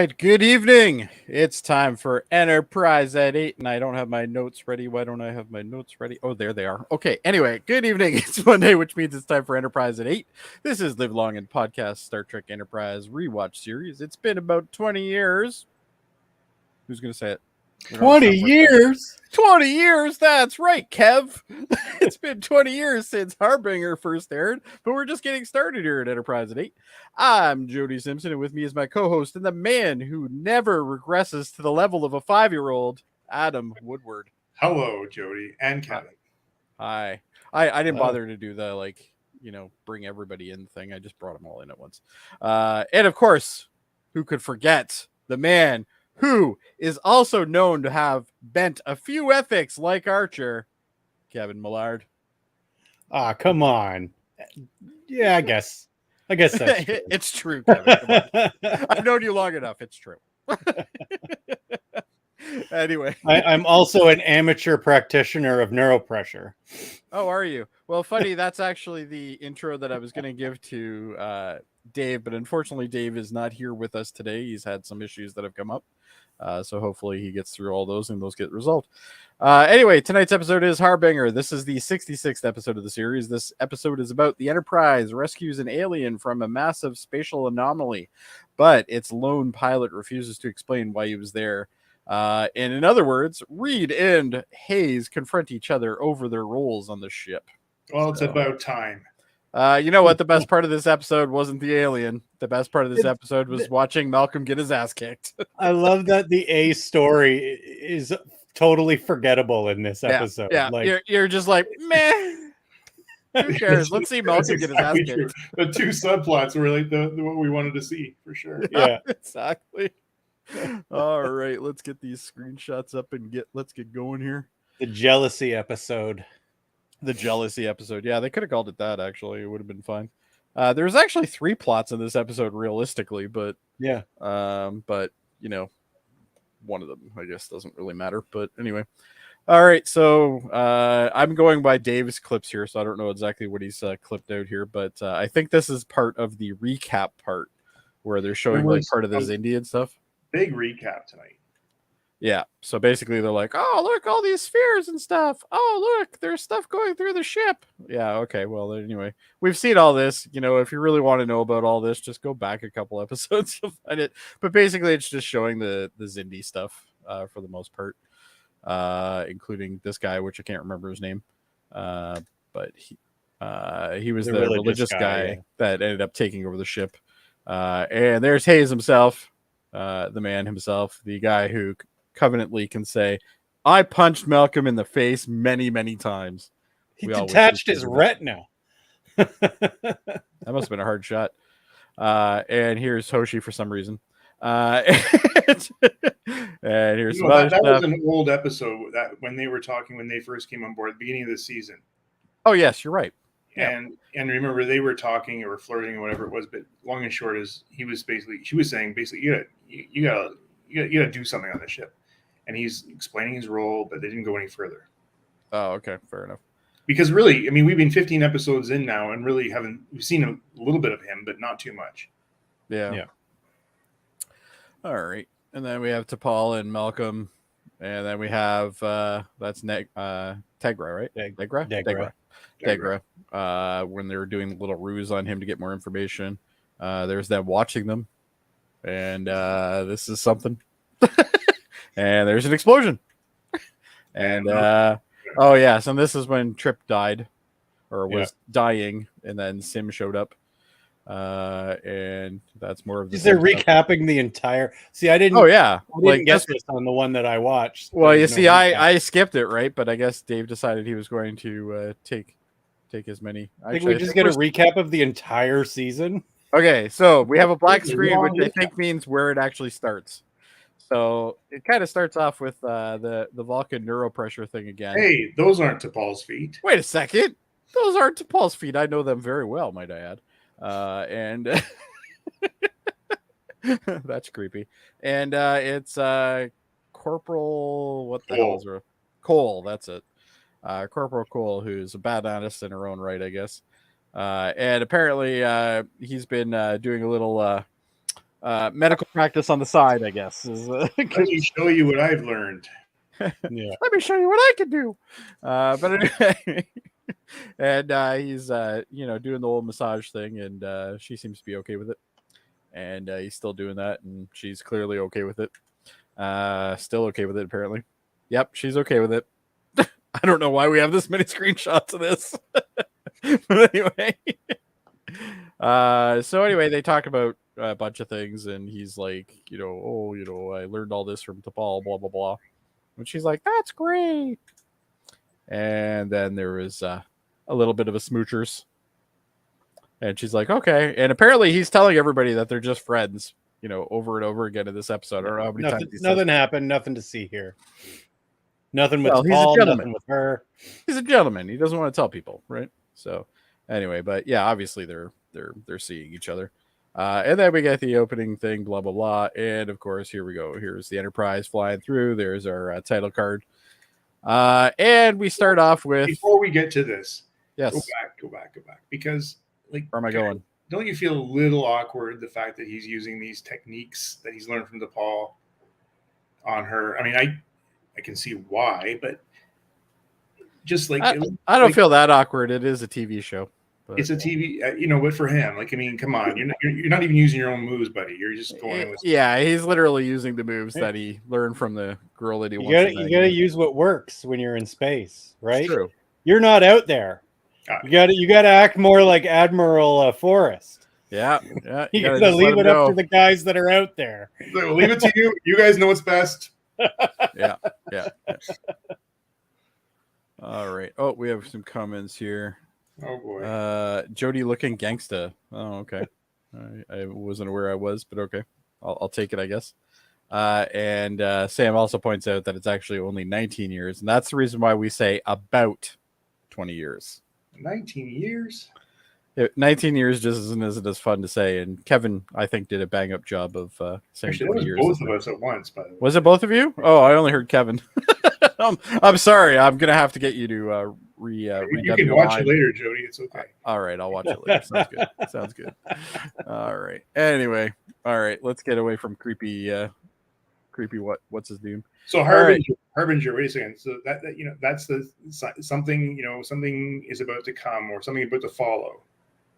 right, good evening. It's time for Enterprise at 8, and I don't have my notes ready. Why don't I have my notes ready? Oh, there they are. Okay, anyway, good evening. It's Monday, which means it's time for Enterprise at 8. This is Live Long and Podcast Star Trek Enterprise rewatch series. It's been about 20 years. Who's going to say it? 20 years? 20 years, that's right, Kev. It's been 20 years since Harbinger first aired, but we're just getting started here at Enterprise at 8. I'm Jody Simpson, and with me is my co-host and the man who never regresses to the level of a 5-year-old, Adam Woodward. Hello, Jody and Kevin. Hi. I didn't bother to do the, bring everybody in thing. I just brought them all in at once. And of course, who could forget the man who is also known to have bent a few ethics like Archer, Kevin Millard. Ah, come on. Yeah, I guess that's true. It's true, Kevin. Come on. I've known you long enough. It's true. Anyway. I'm also an amateur practitioner of neuropressure. Oh, are you? Well, funny, that's actually the intro that I was going to give to Dave, but unfortunately Dave is not here with us today. He's had some issues that have come up. So hopefully he gets through all those and those get resolved. Anyway, tonight's episode is Harbinger. This is the 66th episode of the series. This episode is about the Enterprise rescues an alien from a massive spatial anomaly, but its lone pilot refuses to explain why he was there. And in other words, Reed and Hayes confront each other over their roles on the ship. Well, it's about time. You know what? The best part of this episode wasn't the alien. The best part of this episode was watching Malcolm get his ass kicked. I love that the A story is totally forgettable in this episode. Yeah. Like, you're just like, meh. Who cares? Let's see Malcolm get his ass kicked. True. The two subplots were like the what we wanted to see for sure. Yeah, exactly. All right, let's get these screenshots up and let's get going here. The jealousy episode. The jealousy episode. Yeah, they could have called it that, actually. It would have been fine. There's actually 3 plots in this episode, realistically, but yeah. But one of them, I guess, doesn't really matter. But anyway. All right, so I'm going by Dave's clips here, so I don't know exactly what he's clipped out here, but I think this is part of the recap part where they're showing like part of the Xindi and stuff. Big recap tonight. Yeah, so basically they're like, oh, look, all these spheres and stuff. Oh, look, there's stuff going through the ship. Yeah, okay, well, anyway, we've seen all this. You know, if you really want to know about all this, just go back a couple episodes, you'll find it. But basically, it's just showing the Xindi stuff for the most part, including this guy, which I can't remember his name. But he was the religious guy that ended up taking over the ship. And there's Hayes himself, the man himself, the guy who covenantly can say, I punched Malcolm in the face many, many times. He detached his retina. That must have been a hard shot. And here's Hoshi for some reason. And here's that was an old episode that when they were talking when they first came on board at the beginning of the season. Oh yes, you're right. And remember they were talking or flirting or whatever it was, but long and short is she was saying you gotta do something on the ship. And he's explaining his role, but they didn't go any further. Oh, okay, fair enough. Because really, I mean, we've been 15 episodes in now, and really we've seen a little bit of him, but not too much. Yeah. All right, and then we have T'Pol and Malcolm, and then we have that's Tegra, right? Tegra. When they were doing a little ruse on him to get more information, there's them watching them, and this is something. And there's an explosion. And oh yeah, so this is when Trip died or was dying, and then Sim showed up. And that's more of the. Is there recapping the entire? See, I didn't. Oh yeah, I didn't guess this on the one that I watched. Well, you see, I skipped it, right? But I guess Dave decided he was going to take as many. I think we just get a recap of the entire season. Okay, so we have a black screen, which I think means where it actually starts. So it kind of starts off with the Vulcan neuropressure thing again. Hey, those aren't T'Pol's feet. Wait a second. Those aren't T'Pol's feet. I know them very well, might I add. And that's creepy. And it's Corporal, what the hell is her? Cole, that's it. Corporal Cole, who's a badass in her own right, I guess. And apparently he's been doing a little medical practice on the side, I guess. Let me show you what I've learned. Yeah. Let me show you what I can do. But anyway, and he's doing the old massage thing, and she seems to be okay with it. And he's still doing that, and she's clearly okay with it. Still okay with it, apparently. Yep, she's okay with it. I don't know why we have this many screenshots of this. But anyway. So anyway, they talk about a bunch of things, and he's like, I learned all this from T'Pol, blah, blah, blah. And she's like, that's great. And then there was a little bit of a smoochers. And she's like, okay. And apparently he's telling everybody that they're just friends, over and over again in this episode. I don't know how many times Nothing happened. Nothing to see here. Nothing with Well, he's a Paul. gentleman. Nothing with her. He's a gentleman. He doesn't want to tell people, right? So anyway, but yeah, obviously they're seeing each other. And then we get the opening thing, blah, blah, blah. And of course, here we go. Here's the Enterprise flying through. There's our title card. And we start off with... Before we get to this, yes, go back. Because, like, where am I going? Don't you feel a little awkward the fact that he's using these techniques that he's learned from T'Pol on her? I mean, I can see why, but just like... I don't feel that awkward. It is a TV show. But it's a TV, but for him, like, I mean, come on, you're not even using your own moves, buddy. You're just going with... Yeah, he's literally using the moves that he learned from the girl that he You wants. gotta use what works when you're in space, right? It's true. You're not out there. You gotta act more like Admiral Forrest. Yeah. You gotta leave it up to the guys that are out there. We'll leave it to you. You guys know what's best. Yeah. All right. Oh, we have some comments here. Oh boy. Jody looking gangsta. Oh, okay. I wasn't aware I was, but okay. I'll take it, I guess. And Sam also points out that it's actually only 19 years, and that's the reason why we say about 20 years. 19 years? 19 years just isn't as fun to say, and Kevin, I think, did a bang-up job of saying Actually, 20 it was years. both of us at once, by the way. Was it both of you? Oh, I only heard Kevin. I'm sorry. I'm going to have to get you to you can watch it later, Jody. It's okay. All right, I'll watch it later. Sounds good. All right. Anyway, all right. Let's get away from creepy. What's his name? So Harbinger. Wait a second. So that that's the something. Something is about to come or something about to follow.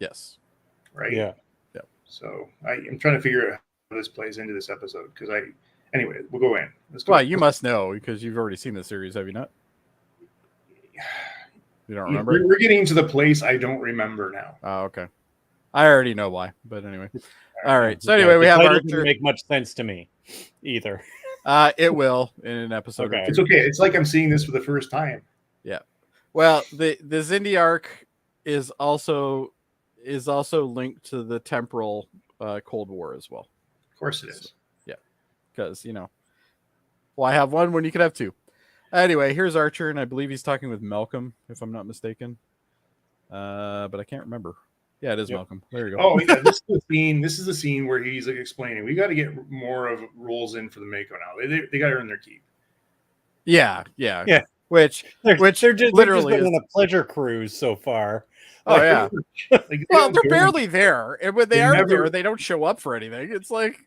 Yes. Right. Yeah. So I'm trying to figure out how this plays into this episode because anyway, we'll go in. Let's go. Well, you must know because you've already seen the series, have you not? You don't remember? We're getting to the place I don't remember now. Oh, okay. I already know why, but anyway. All right. So anyway, we have Archer. Archer. Doesn't make much sense to me either. It will in an episode. Okay. It's okay. It's like I'm seeing this for the first time. Yeah. Well, the Xindi arc is also linked to the temporal Cold War as well. Of course it is. So, yeah. Because, why have one when you could have two? Anyway, here's Archer, and I believe he's talking with Malcolm, if I'm not mistaken. But I can't remember. Yeah, it is Malcolm. There you go. Oh, yeah. This is the scene where he's like explaining. We got to get more of roles in for the Mako now. They got to earn their keep. Yeah. Which They're just literally been on a pleasure cruise so far. Oh yeah. Well, they're go. barely there, and when they are never- there, they don't show up for anything. It's like,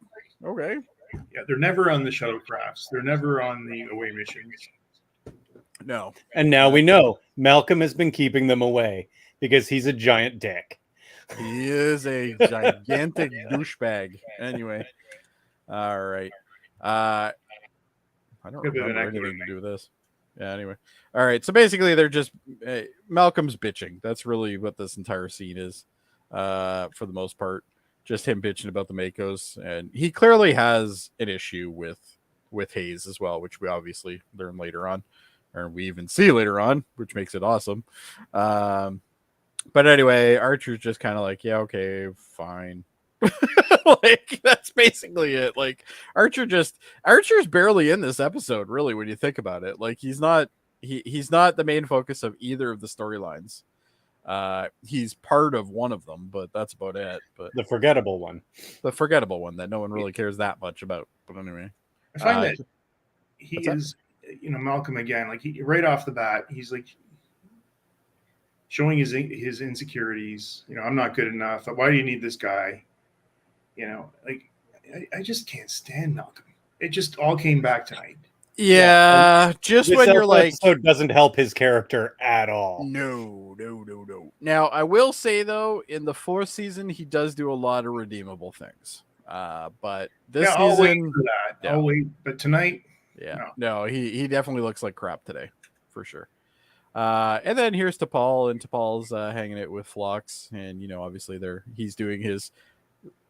okay. Yeah, they're never on the shuttlecrafts. They're never on the away missions. No. And now we know Malcolm has been keeping them away because he's a giant dick. He is a gigantic douchebag. Anyway. All right. I don't remember anything to do with this. Yeah, anyway. All right. So basically, they're just Malcolm's bitching. That's really what this entire scene is, for the most part. Just him bitching about the Makos. And he clearly has an issue with Hayes as well, which we obviously learn later on. Or we even see later on, which makes it awesome. But anyway, Archer's just kind of like, yeah, okay, fine. Like, that's basically it. Like, Archer's barely in this episode, really, when you think about it. Like, he's not the main focus of either of the storylines. He's part of one of them, but that's about it. But the forgettable one that no one really cares that much about. But anyway, I find that he is, Malcolm again. Like right off the bat, he's like showing his insecurities. I'm not good enough. Why do you need this guy? Like I just can't stand Malcolm. It just all came back tonight. Yeah, just This when you're like, episode doesn't help his character at all. no. Now, I will say though, in the 4th season, he does do a lot of redeemable things. But this Yeah, I'll wait season, for that. yeah. I'll wait. But tonight, no, he definitely looks like crap today, for sure. And then here's T'Pol, and T'Pol's hanging it with Phlox, and obviously he's doing his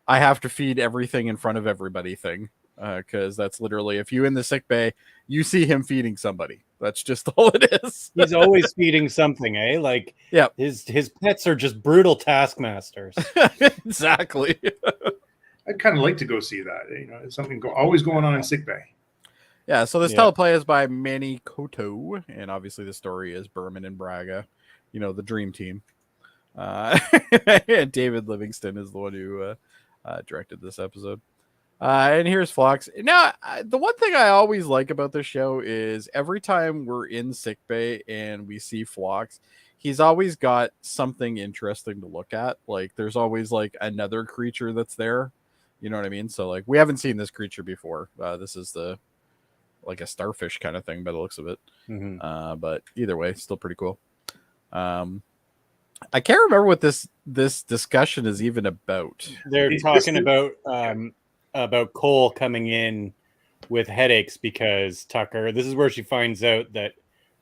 I have to feed everything in front of everybody thing, because that's literally, if you in the sick bay, you see him feeding somebody. That's just all it is. He's always feeding something, eh? Like, yeah, his pets are just brutal taskmasters. Exactly. I'd kind of like to go see that. Something always going on in sickbay. Yeah, so this teleplay is by Manny Koto, and obviously the story is Berman and Braga, the dream team. And David Livingston is the one who directed this episode. And here's Phlox. Now, the one thing I always like about this show is every time we're in sickbay and we see Phlox, he's always got something interesting to look at. Like, there's always like another creature that's there. You know what I mean? So like, we haven't seen this creature before. This is like a starfish kind of thing by the looks of it. Mm-hmm. But either way, still pretty cool. I can't remember what this discussion is even about. They're talking about Cole coming in with headaches because Tucker. This is where she finds out that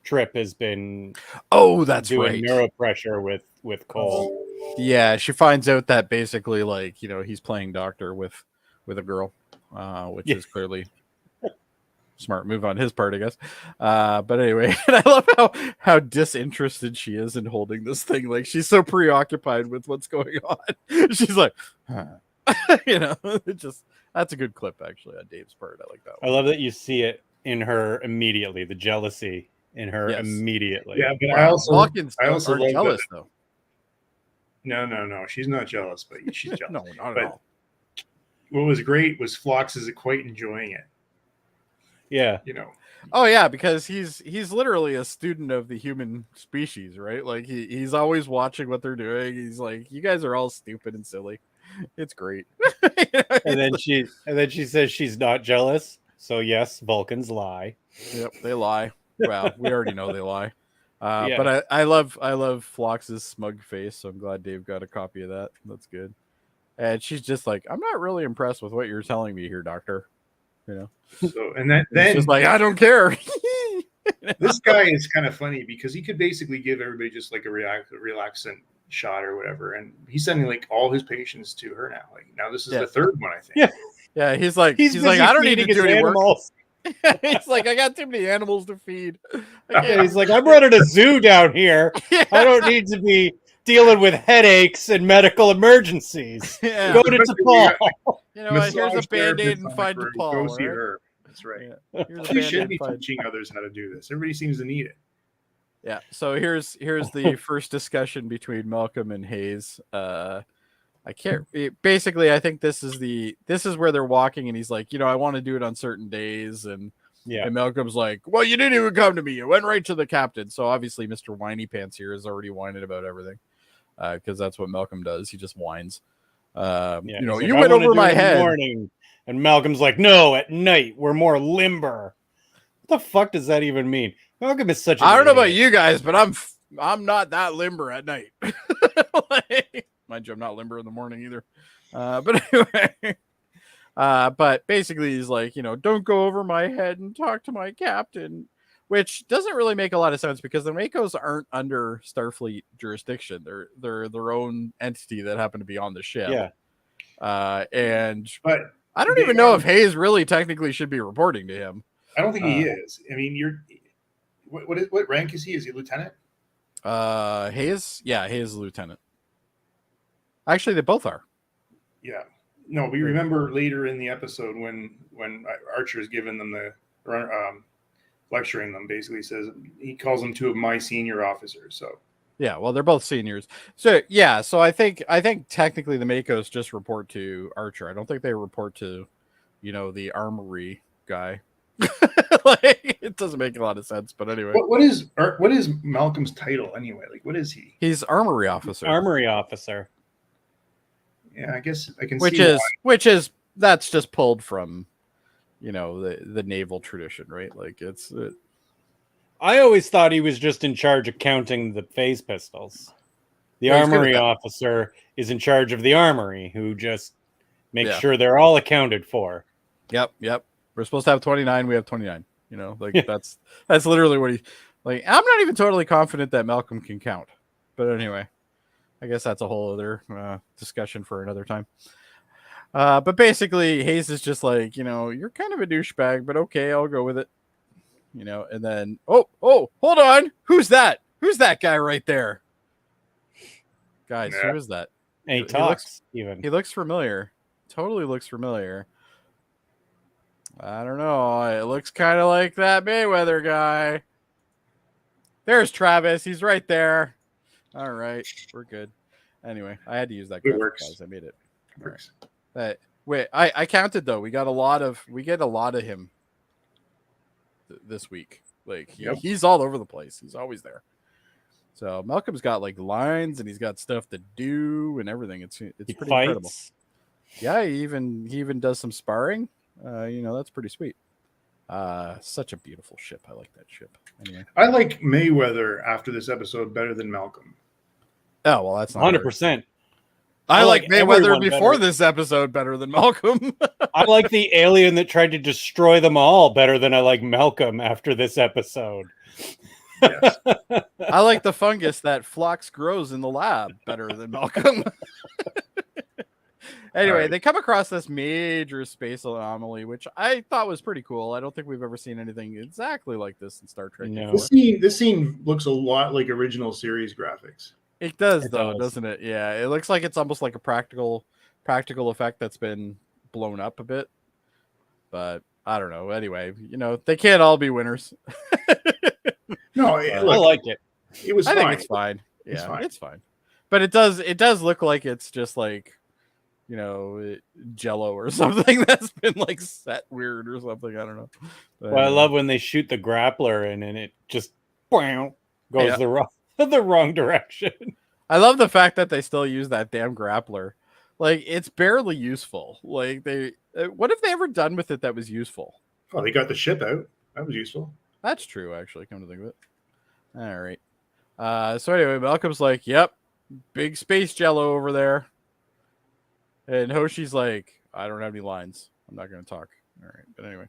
Trip has been that's doing right, neuropressure with Cole. Yeah, she finds out that basically, like, he's playing doctor with a girl, which is clearly smart move on his part, I guess. But anyway, and I love how disinterested she is in holding this thing. Like, she's so preoccupied with what's going on. She's like, it just, that's a good clip actually on Dave's part. I like that one. I love that you see it in her immediately, the jealousy in her immediately. Yeah, but Wow. I also are jealous though. No, she's not jealous, but she's jealous. No, not at all. What was great was Phlox is quite enjoying it. Yeah. Oh yeah, because he's literally a student of the human species, right? Like he's always watching what they're doing. He's like, you guys are all stupid and silly. It's great. and then she says she's not jealous. So yes, Vulcans lie. Yep, they lie. Well, we already know they lie. But I love Phlox's smug face, so I'm glad Dave got a copy of that. That's good. And she's just like, I'm not really impressed with what you're telling me here, Doctor. So, and then she's like, I don't care. This guy is kind of funny because he could basically give everybody just like a relaxant shot or whatever, and he's sending like all his patients to her now. Like, now this is the third one, I think. Yeah. He's like, I don't need to do any work. He's like, I got too many animals to feed. He's like, I'm running a zoo down here. I don't need to be dealing with headaches and medical emergencies. Go to T'Pol. Here's a Band-Aid and find T'Pol. Go see her. That's right. She should be teaching others how to do this. Everybody seems to need it. Yeah. So here's the first discussion between Malcolm and Hayes. I think this is where they're walking, and he's like, I want to do it on certain days, and Malcolm's like, well, you didn't even come to me. You went right to the captain. So obviously Mr. Whiny Pants here is already whining about everything, because that's what Malcolm does. He just whines. You went over my head. Morning. And Malcolm's like, no, at night we're more limber. What the fuck does that even mean? Malcolm is such. I don't know about you guys, but I'm not that limber at night. Mind you, I'm not limber in the morning either. But anyway, but basically he's like, don't go over my head and talk to my captain, which doesn't really make a lot of sense because the Makos aren't under Starfleet jurisdiction. They're their own entity that happen to be on the ship. Yeah. But I don't even know if Hayes really technically should be reporting to him. I don't think he is. I mean, what rank is he? Is he lieutenant? Hayes? Yeah, Hayes is lieutenant. Actually, they both are. Yeah. No, we remember later in the episode when Archer is giving them lecturing them, basically he calls them two of my senior officers. So yeah, well, they're both seniors. So yeah, so I think technically the Makos just report to Archer. I don't think they report to, the armory guy. Like, it doesn't make a lot of sense, but anyway. What is Malcolm's title anyway? Like, what is he? He's armory officer. Armory officer. Yeah, I guess I can which see is that's just pulled from, the naval tradition, right? Like it's I always thought he was just in charge of counting the phase pistols. The Yeah, he's good at armory that. officer is in charge of the armory, who just makes Yeah. sure they're all accounted for. Yep. We're supposed to have 29. We have 29. Like Yeah. that's literally what he like. I'm not even totally confident that Malcolm can count, but anyway, I guess that's a whole other discussion for another time. But basically, Hayes is just like, you're kind of a douchebag, but okay, I'll go with it. And then, oh, hold on. Who's that? Who's that guy right there? Guys, Yeah. who is that? And he He talks He looks familiar. Totally looks familiar. I don't know. It looks kind of like that Mayweather guy. There's Travis. He's right there. All right. We're good. Anyway, I had to use that graphic, works. guys. I made it. It works. Wait, I counted though. We get a lot of him this week. Like he's all over the place. He's always there. So Malcolm's got like lines and he's got stuff to do and everything. It's he pretty fights. incredible. Yeah, he even does some sparring. That's pretty sweet. Such a beautiful ship. I like that ship. Anyway. I like Mayweather after this episode better than Malcolm. Oh well, that's not 100%. I like Mayweather everyone before better. this episode better than Malcolm. I like the alien that tried to destroy them all better than I like Malcolm after this episode. Yes. I like the fungus that Phlox grows in the lab better than Malcolm. Anyway, Right. they come across this major space anomaly, which I thought was pretty cool. I don't think we've ever seen anything exactly like this in Star Trek. No. before. This scene looks a lot like original series graphics. It does, It though, does. doesn't it? Yeah, it looks like it's almost like a practical effect that's been blown up a bit. But I don't know. Anyway, they can't all be winners. No, I look, like it. it was I fine. think it's fine. Yeah, It's fine. it's fine. But it does look like it's just like, Jello or something that's been like set weird or something. I don't know. But, Well, I love when they shoot the grappler and it just goes Yeah. the wrong direction. I love the fact that they still use that damn grappler. Like it's barely useful. Like what have they ever done with it that was useful? Oh, they got the ship out. That was useful. That's true, actually. Come to think of it. All right. So anyway, Malcolm's like, "Yep, big space Jello over there," and Hoshi's like, "I don't have any lines. I'm not going to talk." All right, but anyway,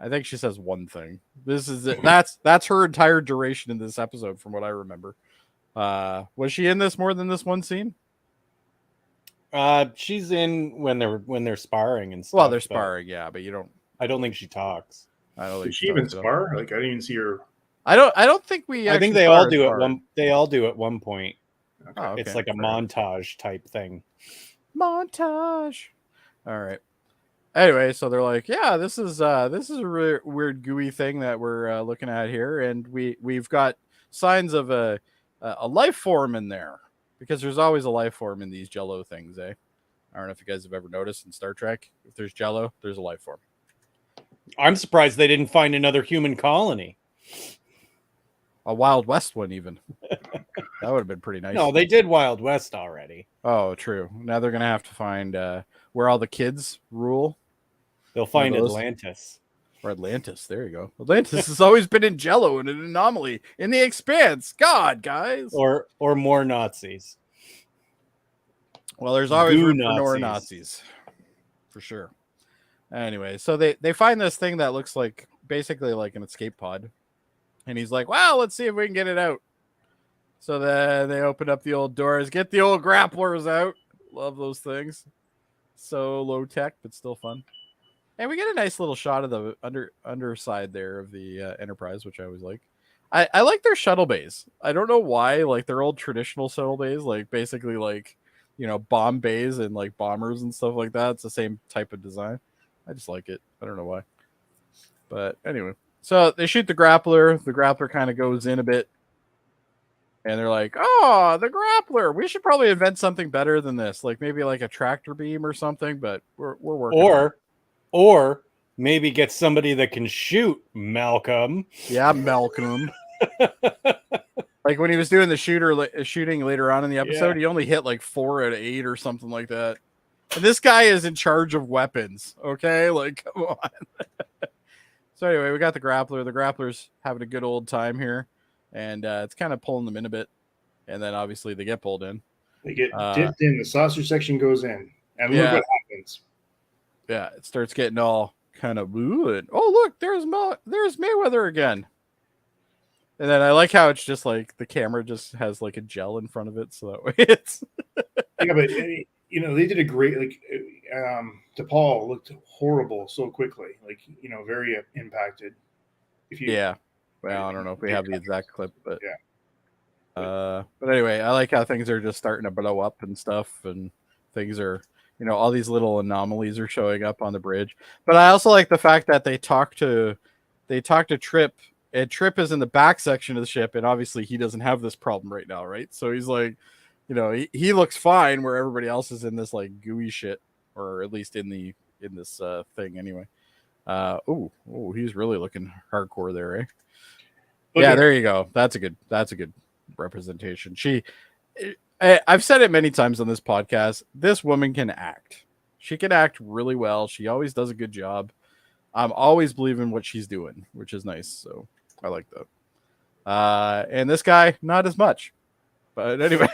I think she says one thing. This is it. That's her entire duration in this episode, from what I remember. Was she in this more than this one scene? She's in when they're sparring and stuff. Well, they're but sparring, yeah, but you don't. I don't think she talks. I don't think Did she even talks at all. spar? Like I didn't even see her. I don't think we. I think actually they saw all her do spar. They all do at one point. Okay. Oh, okay. It's like a Fair. montage type thing. Montage. All right. Anyway, so they're like, yeah, this is a really weird gooey thing that we're looking at here, and we've got signs of a life form in there, because there's always a life form in these Jello things, eh? I don't know if you guys have ever noticed in Star Trek, if there's Jello, there's a life form. I'm surprised they didn't find another human colony. A Wild West one, even. That would have been pretty nice. No, they did Wild West already. Oh, true. Now they're gonna have to find where all the kids rule. They'll find those? Atlantis. Or Atlantis. There you go. Atlantis has always been in Jello and an anomaly in the Expanse. God, guys. Or more Nazis. Well, there's always Goo room for more Nazis. Nazis. For sure. Anyway, so they find this thing that looks like basically like an escape pod. And he's like, well, let's see if we can get it out. So then they open up the old doors, get the old grapplers out. Love those things. So low tech, but still fun. And we get a nice little shot of the underside there of the Enterprise, which I always like. I like their shuttle bays. I don't know why, like their old traditional shuttle bays, like basically like, bomb bays and like bombers and stuff like that. It's the same type of design. I just like it. I don't know why. But anyway, so they shoot the grappler. The grappler kind of goes in a bit. And they're like, oh, the grappler. We should probably invent something better than this. Like maybe like a tractor beam or something, but we're working on it. Or maybe get somebody that can shoot, Malcolm. Yeah, Malcolm. Like when he was doing the shooting later on in the episode, Yeah. he only hit like 4 out of 8 or something like that. And this guy is in charge of weapons. Okay, like come on. So anyway, we got the grappler. The grappler's having a good old time here, and it's kind of pulling them in a bit. And then obviously they get pulled in. They get dipped in. The saucer section goes in, and look what happens. Yeah, it starts getting all kind of and, oh look, there's Mayweather again. And then I like how it's just like the camera just has like a gel in front of it, so that way it's yeah. But they did a great DePaul looked horrible so quickly, like very impacted. Well, I don't know if we have the exact clip, but yeah. But anyway, I like how things are just starting to blow up and stuff, and things are, all these little anomalies are showing up on the bridge. But I also like the fact that they talk to Trip, and Trip is in the back section of the ship, and obviously he doesn't have this problem right now, right? So he's like, he looks fine where everybody else is in this like gooey shit, or at least in this thing anyway. He's really looking hardcore there, eh? Okay. Yeah, there you go. That's a good representation. I've said it many times on this podcast. This woman can act. She can act really well. She always does a good job. I'm always believing what she's doing, which is nice. So I like that. And this guy, not as much. But anyway.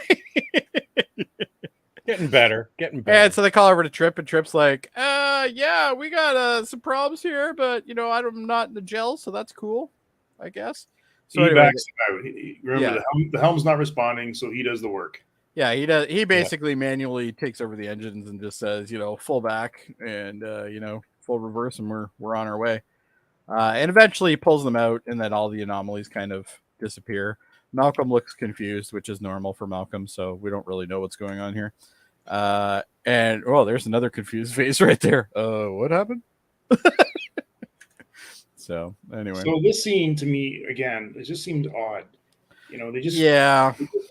Getting better. And so they call over to Trip, and Trip's like, yeah, we got some problems here, but I'm not in the gel, so that's cool, I guess. So he anyway, backs him out. Remember, the helm's not responding, so he does the work. Yeah, he does. He basically manually takes over the engines and just says, full back and full reverse, and we're on our way. And eventually he pulls them out, and then all the anomalies kind of disappear. Malcolm looks confused, which is normal for Malcolm, so we don't really know what's going on here. And there's another confused face right there. What happened? So anyway, this scene to me again, it just seemed odd. They just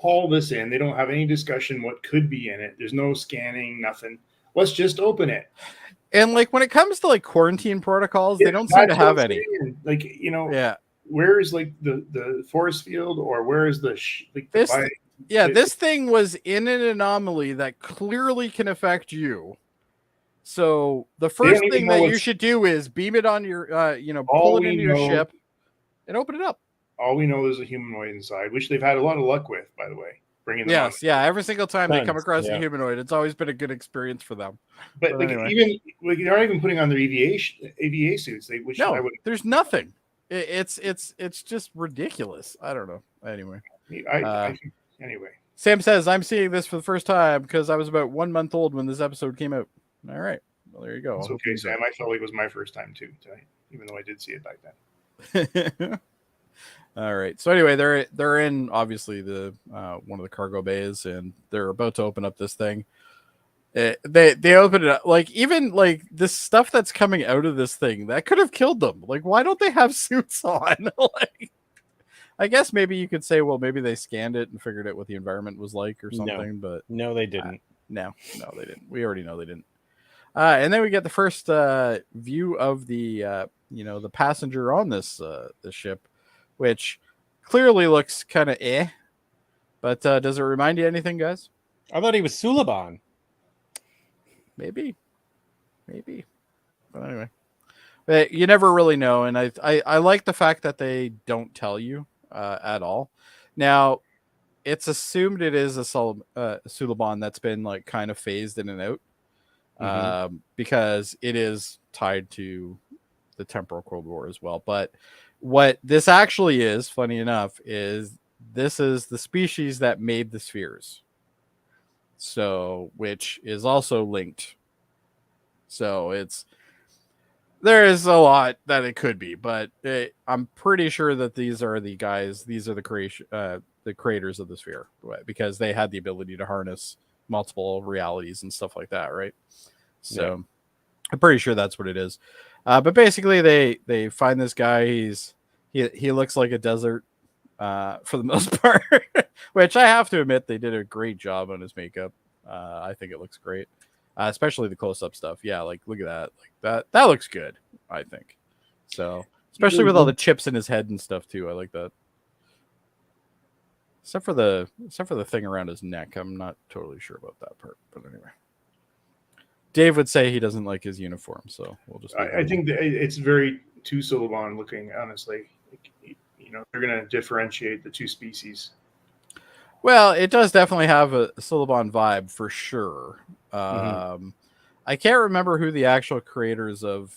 haul this in. They don't have any discussion what could be in it. There's no scanning, nothing. Let's just open it. And like when it comes to like quarantine proterols, they don't seem to have any. Where is like the force field, or where is this thing was in an anomaly that clearly can affect you. So the first thing that you should do is beam it on your, pull it into your ship and open it up. All we know is a humanoid inside, which they've had a lot of luck with, by the way. Bringing them every single time they come across a humanoid, it's always been a good experience for them. But anyway. They're not even putting on their EVA suits. There's nothing. It's just ridiculous. I don't know. Anyway, anyway. Sam says, I'm seeing this for the first time because I was about 1 month old when this episode came out. All right. Well, there you go. It's okay, Sam. I felt like it was my first time too tonight, even though I did see it back then. All right. So anyway, they're in obviously the one of the cargo bays, and they're about to open up this thing. They open it up, like even like this stuff that's coming out of this thing that could have killed them. Like, why don't they have suits on? Like, I guess maybe you could say, well, maybe they scanned it and figured out what the environment was like or something. But no, they didn't. No, they didn't. We already know they didn't. And then we get the first view of the the passenger on this ship, which clearly looks kind of but does it remind you anything, guys? I thought he was Suliban. Maybe. But anyway, you never really know, and I like the fact that they don't tell you at all. Now, it's assumed it is a Suliban that's been like kind of phased in and out, because it is tied to the temporal Cold War as well. But what this actually is, funny enough, is this is the species that made the spheres. So, which is also linked. So there is a lot that it could be, but I'm pretty sure that these are the creators of the sphere, because they had the ability to harness multiple realities and stuff like that, right? So I'm pretty sure that's what it is. But basically, they find this guy. He looks like a desert for the most part, which I have to admit they did a great job on his makeup. I think it looks great, especially the close-up stuff. Yeah, like look at that, like that looks good. I think so, especially with all the chips in his head and stuff too. I like that. Except for the thing around his neck, I'm not totally sure about that part. But anyway, Dave would say he doesn't like his uniform, so we'll just. I think that it's very too Solomon looking. Honestly, they're going to differentiate the two species. Well, it does definitely have a Solomon vibe for sure. I can't remember who the actual creators of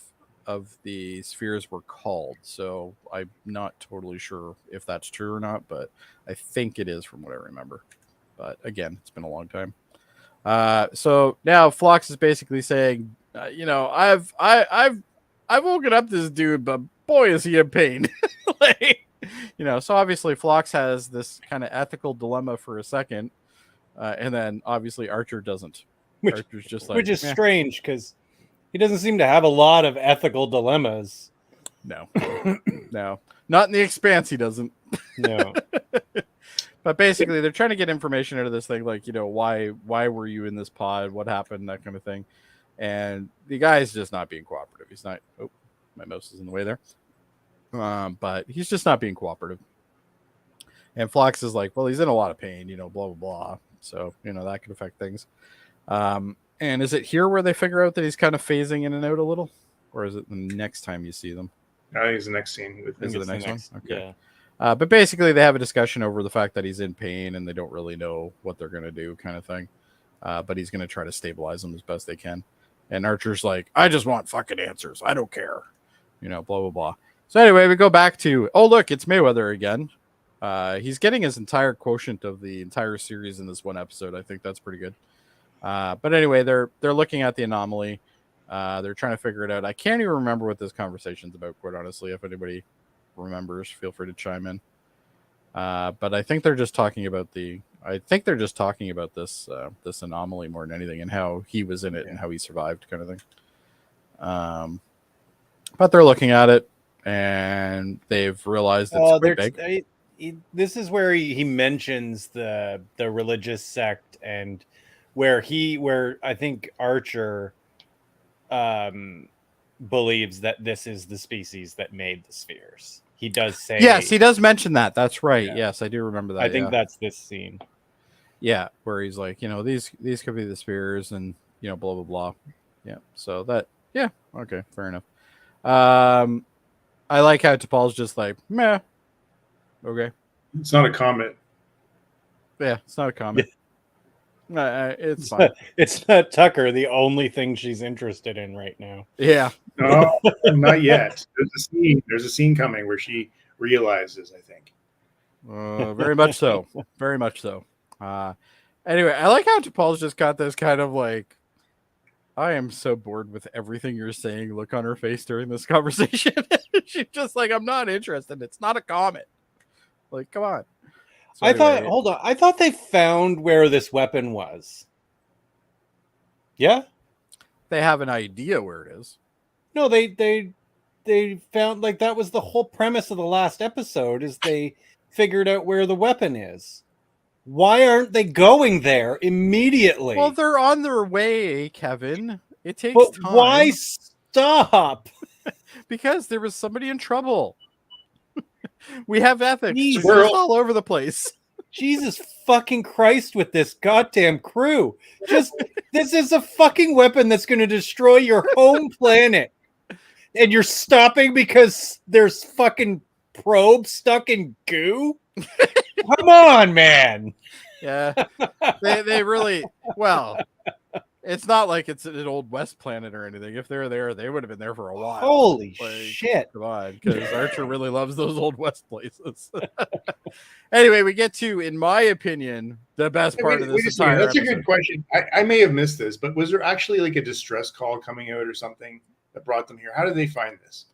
the spheres were called, so I'm not totally sure if that's true or not, but I think it is from what I remember. But again, it's been a long time. So now Phlox is basically saying, I've woken up this dude, but boy is he in pain. So obviously Phlox has this kind of ethical dilemma for a second, and then obviously Archer doesn't. Archer's just like, which is strange because he doesn't seem to have a lot of ethical dilemmas. No, not in the Expanse. He doesn't. No. But basically, they're trying to get information out of this thing, like, why were you in this pod? What happened? That kind of thing. And the guy's just not being cooperative. He's not. Oh, my mouse is in the way there. But he's just not being cooperative. And Phlox is like, well, he's in a lot of pain, blah, blah, blah. So, that could affect things. And is it here where they figure out that he's kind of phasing in and out a little? Or is it the next time you see them? I think it's the next scene. Is it the next one? Okay. Yeah. But basically, they have a discussion over the fact that he's in pain and they don't really know what they're going to do, kind of thing. But he's going to try to stabilize him as best they can. And Archer's like, I just want fucking answers. I don't care. Blah, blah, blah. So anyway, we go back to, oh, look, it's Mayweather again. He's getting his entire quotient of the entire series in this one episode. I think that's pretty good. But anyway, they're looking at the anomaly. They're trying to figure it out. I can't even remember what this conversation's about, quite honestly. If anybody remembers, feel free to chime in. But I think they're just talking about this this anomaly more than anything, and how he was in it and how he survived, kind of thing. But they're looking at it and they've realized it's quite big. This is where he mentions the religious sect, and where I think Archer believes that this is the species that made the spheres. He does say, yes, he does mention that. That's right. Yeah. Yes, I do remember that. I think that's this scene. Yeah, where he's like, these could be the spheres, and blah blah blah. Yeah. So that, yeah, okay, fair enough. I like how T'Pol's just like, meh. Okay. It's not a comet. Yeah, it's not a comet. It's fine. It's not Tucker, the only thing she's interested in right now. Yeah. No, not yet. There's a scene coming where she realizes, I think. Very much so. Very much so. Anyway, I like how T'Pol's just got this kind of like, I am so bored with everything you're saying look on her face during this conversation. She's just like, I'm not interested. It's not a comet. Like, come on. So I thought they found where this weapon was. Yeah? They have an idea where it is. No, they found, like, that was the whole premise of the last episode, is they figured out where the weapon is. Why aren't they going there immediately? Well, they're on their way, Kevin. It takes time. Why stop? Because there was somebody in trouble. We have ethics. It's all over the place. Jesus fucking Christ with this goddamn crew. This is a fucking weapon that's going to destroy your home planet. And you're stopping because there's fucking probes stuck in goo? Come on, man. Yeah. They really, well, it's not like it's an old West planet or anything. If they're there, they would have been there for a while. Holy shit. Come on, because Archer really loves those old West places. Anyway, we get to, in my opinion, the best part of this entire That's episode. a good question. I may have missed this, but was there actually like a distress call coming out or something that brought them here? How did they find this?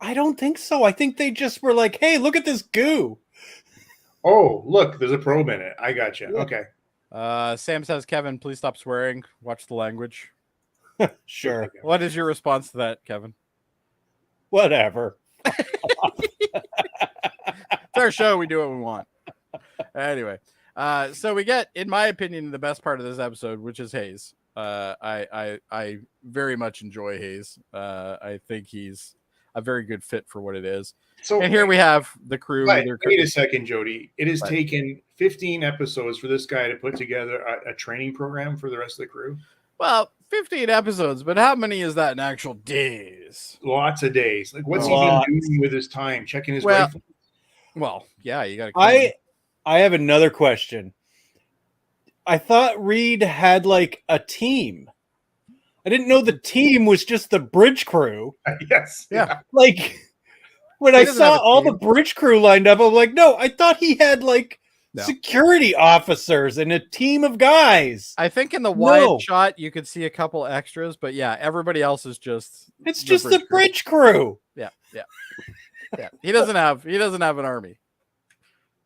I don't think so. I think they just were like, hey, look at this goo. Oh, look, there's a probe in it. I got you. Yeah. Okay. Sam says, Kevin, please stop swearing. Watch the language. Sure. What is your response to that, Kevin? Whatever. It's our show. We do what we want. Anyway, so we get, in my opinion, the best part of this episode, which is Hayes. I very much enjoy Hayes. I think he's a very good fit for what it is. So, and here we have the crew. Wait a second, Jody. It has taken 15 episodes for this guy to put together a training program for the rest of the crew. Well, 15 episodes, but how many is that in actual days? Lots of days. Like, what's he Lots. been doing with his time? Checking his Well, rifle? Well, yeah, you got to. I have another question. I thought Reed had like a team. I didn't know the team was just the bridge crew. Yes. Yeah. Like when He I doesn't have saw a all team. the bridge crew lined up, I'm like, no, I thought he had like No. security officers and a team of guys. I think in the No. wide shot you could see a couple extras, but yeah, everybody else is just. It's just the bridge crew. Yeah. He doesn't have an army.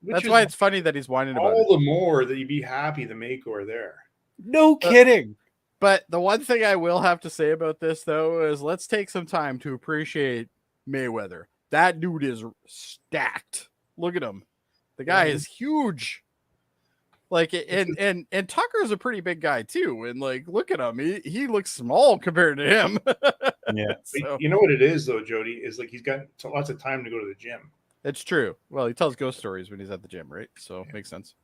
That's why it's funny that he's whining about it. All the more that you'd be happy the Mako are there. No kidding. But the one thing I will have to say about this, though, is let's take some time to appreciate Mayweather. That dude is stacked. Look at him. The guy is huge. Like, and Tucker's a pretty big guy too. And like, look at him. He looks small compared to him. Yeah. So, You know what it is, though, Jody, is like he's got lots of time to go to the gym. it's true. Well, he tells ghost stories when he's at the gym, right? So makes sense.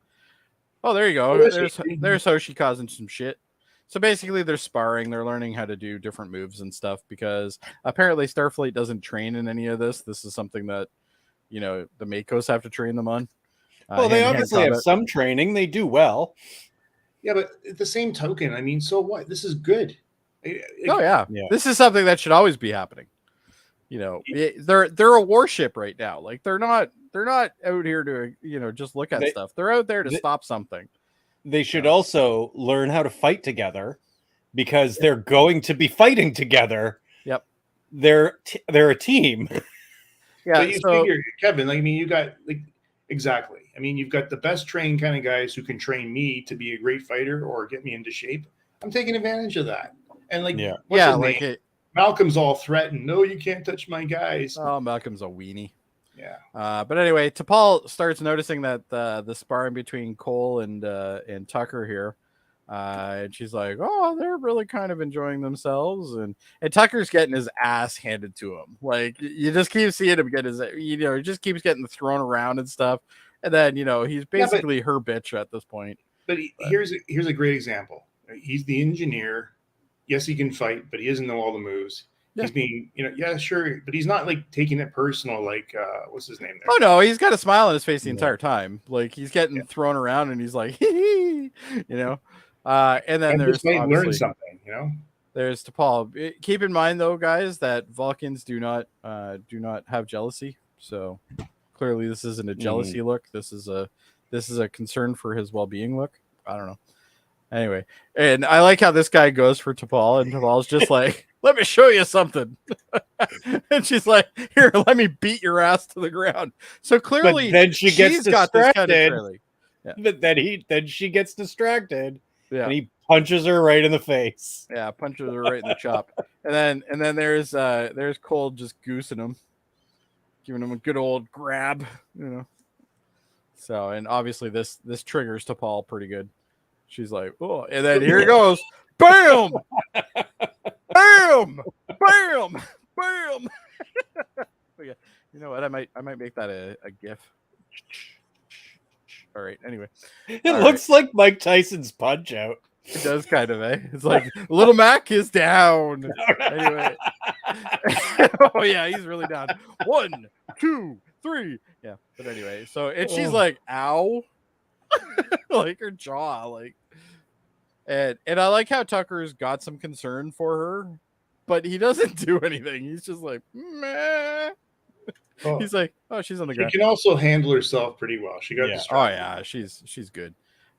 Oh, there you go. Oh, There's Hoshi causing some shit. So basically, they're sparring. They're learning how to do different moves and stuff because apparently Starfleet doesn't train in any of this. This is something that, you know, the Makos have to train them on. Well, they obviously have some training. They do well. Yeah, but at the same token, I mean, so what? This is good. Oh yeah. This is something that should always be happening. You know, they're a warship right now. Like they're not out here to, you know, just look at stuff. They're out there to stop something. They should also learn how to fight together because they're going to be fighting together. Yep. They're a team. Yeah. But you figure, Kevin, like, I mean, you got like exactly. I mean, you've got the best trained kind of guys who can train me to be a great fighter or get me into shape. I'm taking advantage of that. And like, Malcolm's all threatened. No, you can't touch my guys. Oh, Malcolm's a weenie. Yeah. But anyway, T'Pol starts noticing that the sparring between Cole and Tucker here, and she's like, "Oh, they're really kind of enjoying themselves," and Tucker's getting his ass handed to him. Like you just keep seeing him get his, you know, he just keeps getting thrown around and stuff, and then you know he's basically her bitch at this point. But here's a great example. He's the engineer. Yes, he can fight, but he doesn't know all the moves. Yeah. He's being, you know, yeah, sure, but he's not like taking it personal. Like, what's his name there? Oh no, he's got a smile on his face the entire time. Like he's getting thrown around, and he's like, you know. And then there's learn something, you know. There's T'Pol. Keep in mind though, guys, that Vulcans do not have jealousy. So clearly, this isn't a jealousy look. This is a concern for his well-being look. I don't know. Anyway, and I like how this guy goes for T'Pol, and T'Pol's just like, let me show you something. And she's like, here, let me beat your ass to the ground. So clearly, but then she gets distracted. But then she gets distracted. Yeah. And he punches her right in the face. Yeah, punches her right in the chop. And then there's Cole just goosing him, giving him a good old grab, you know. So, and obviously this triggers T'Pol pretty good. She's like, oh, and then here he goes. Bam! Bam! Bam! Bam! Yeah. You know what? I might make that a GIF. All right. Anyway, it looks like Mike Tyson's punch out. It does kind of, eh? It's like Little Mac is down. Anyway. Oh yeah, he's really down. 1, 2, 3. Yeah. But anyway, so and she's like, ow. Like her jaw, like, and I like how Tucker's got some concern for her, but he doesn't do anything. He's just like, meh. Oh. He's like, oh, she's on the ground. She can also handle herself pretty well. She got distracted. Oh yeah, she's good.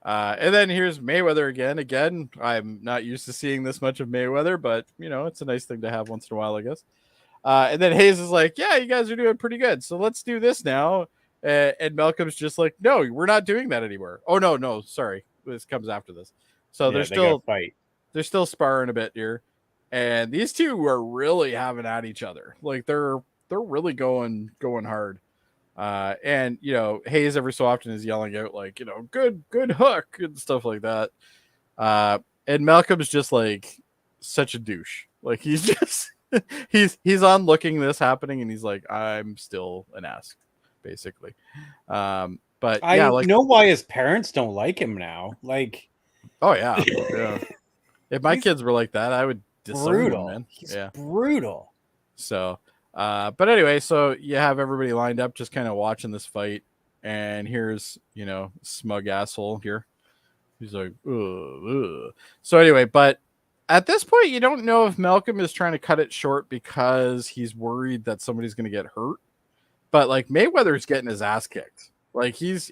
And then here's Mayweather again. Again, I'm not used to seeing this much of Mayweather, but you know, it's a nice thing to have once in a while, I guess. And then Hayes is like, yeah, you guys are doing pretty good, so let's do this now. And Malcolm's just like, no, we're not doing that anymore. Oh no, sorry, this comes after this. So they're still sparring a bit here, and these two are really having at each other. Like they're really going hard. And you know, Hayes every so often is yelling out like, you know, good hook and stuff like that. And Malcolm's just like such a douche. Like he's just he's on looking this happening, and he's like, I'm still an ass, basically. But I know why his parents don't like him now. Like, oh yeah. If my He's kids were like that, I would disown them, brutal. man. He's Yeah. brutal. So, but anyway, so you have everybody lined up, just kind of watching this fight, and here's smug asshole here. He's like, ugh, ugh. So anyway, but at this point, you don't know if Malcolm is trying to cut it short because he's worried that somebody's going to get hurt. But like Mayweather's getting his ass kicked. Like he's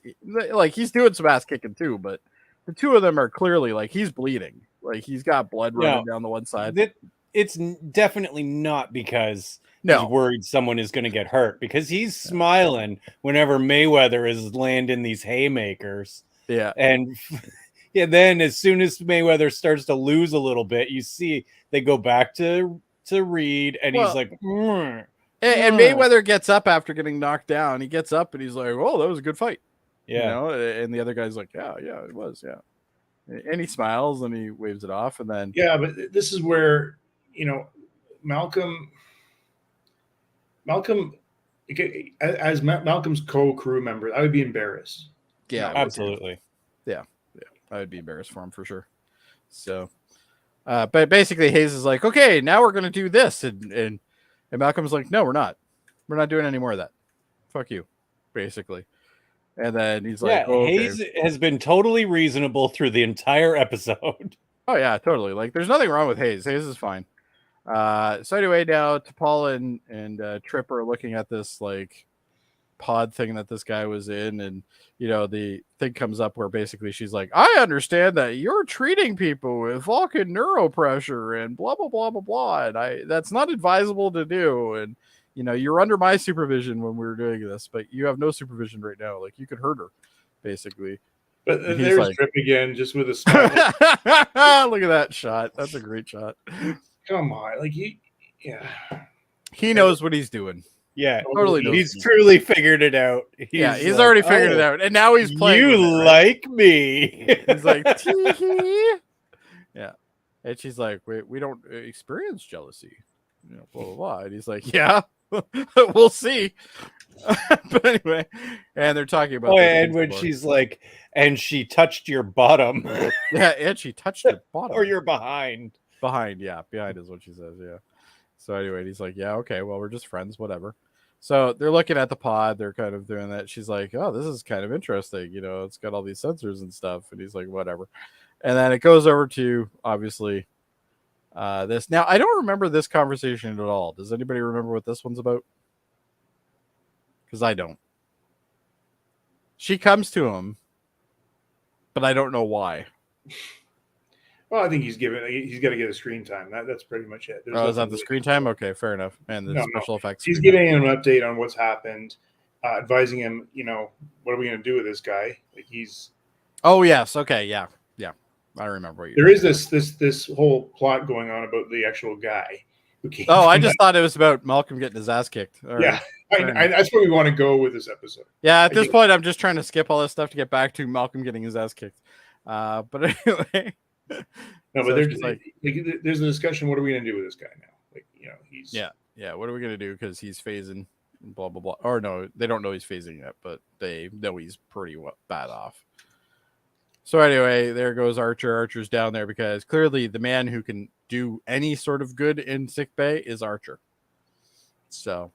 doing some ass kicking too. But the two of them are clearly like he's bleeding. Like he's got blood running down the one side. It's definitely not because No. he's worried someone is going to get hurt, because he's smiling whenever Mayweather is landing these haymakers. Yeah. And yeah, then as soon as Mayweather starts to lose a little bit, you see they go back to Reed, and he's like, and Mayweather gets up after getting knocked down. He gets up and he's like, "Oh, that was a good fight." Yeah. And the other guy's like, "Yeah, it was, yeah." And he smiles and he waves it off, and then but this is where Malcolm, as Malcolm's co-crew member, I would be embarrassed. Yeah, absolutely. Yeah, I would be embarrassed for him for sure. So, but basically, Hayes is like, "Okay, now we're gonna do this," and Malcolm's like, "No, we're not. We're not doing any more of that. Fuck you," basically. And then he's like, "Oh, okay." Hayes has been totally reasonable through the entire episode. Oh yeah, totally. Like, there's nothing wrong with Hayes. Hayes is fine. So anyway, now T'Pol and Trip are looking at this like pod thing that this guy was in, and the thing comes up where basically she's like, "I understand that you're treating people with Vulcan neuropressure and blah blah blah blah blah, and that's not advisable to do, and you're under my supervision when we were doing this, but you have no supervision right now. Like, you could hurt her, basically." But there's like, Trip again, just with a smile. Look at that shot. That's a great shot. Come on, like he knows what he's doing. Yeah, totally. He's truly figured it out. He's already figured it out, and now he's playing. You like me? He's like, tee-hee. Yeah, and she's like, we don't experience jealousy, blah blah blah. And he's like, yeah, we'll see. But anyway, and they're talking about. Oh, and when she's like, and she touched your bottom. Yeah, and she touched your bottom, or your behind. Behind is what she says. Yeah. So anyway, he's like, yeah, okay, well, we're just friends, whatever. So they're looking at the pod. They're kind of doing that. She's like, oh, this is kind of interesting. It's got all these sensors and stuff. And he's like, whatever. And then it goes over to, obviously, this. Now, I don't remember this conversation at all. Does anybody remember what this one's about? Because I don't. She comes to him, but I don't know why. Well, I think he's got to get a screen time. That's pretty much it. Is that the screen time? Okay, fair enough. And the special effects. He's giving him an update on what's happened, advising him, what are we going to do with this guy? Like, he's. Oh yes. Okay. Yeah. I remember what you. There is this whole plot going on about the actual guy. I just thought it was about Malcolm getting his ass kicked. All right. That's where we want to go with this episode. Yeah. At this point, I'm just trying to skip all this stuff to get back to Malcolm getting his ass kicked. But anyway. No, but there's a discussion. What are we going to do with this guy now? Like, he's What are we going to do? Because he's phasing, blah blah blah. Or no, they don't know he's phasing yet, but they know he's pretty bad off. So anyway, there goes Archer. Archer's down there because clearly the man who can do any sort of good in sickbay is Archer. So,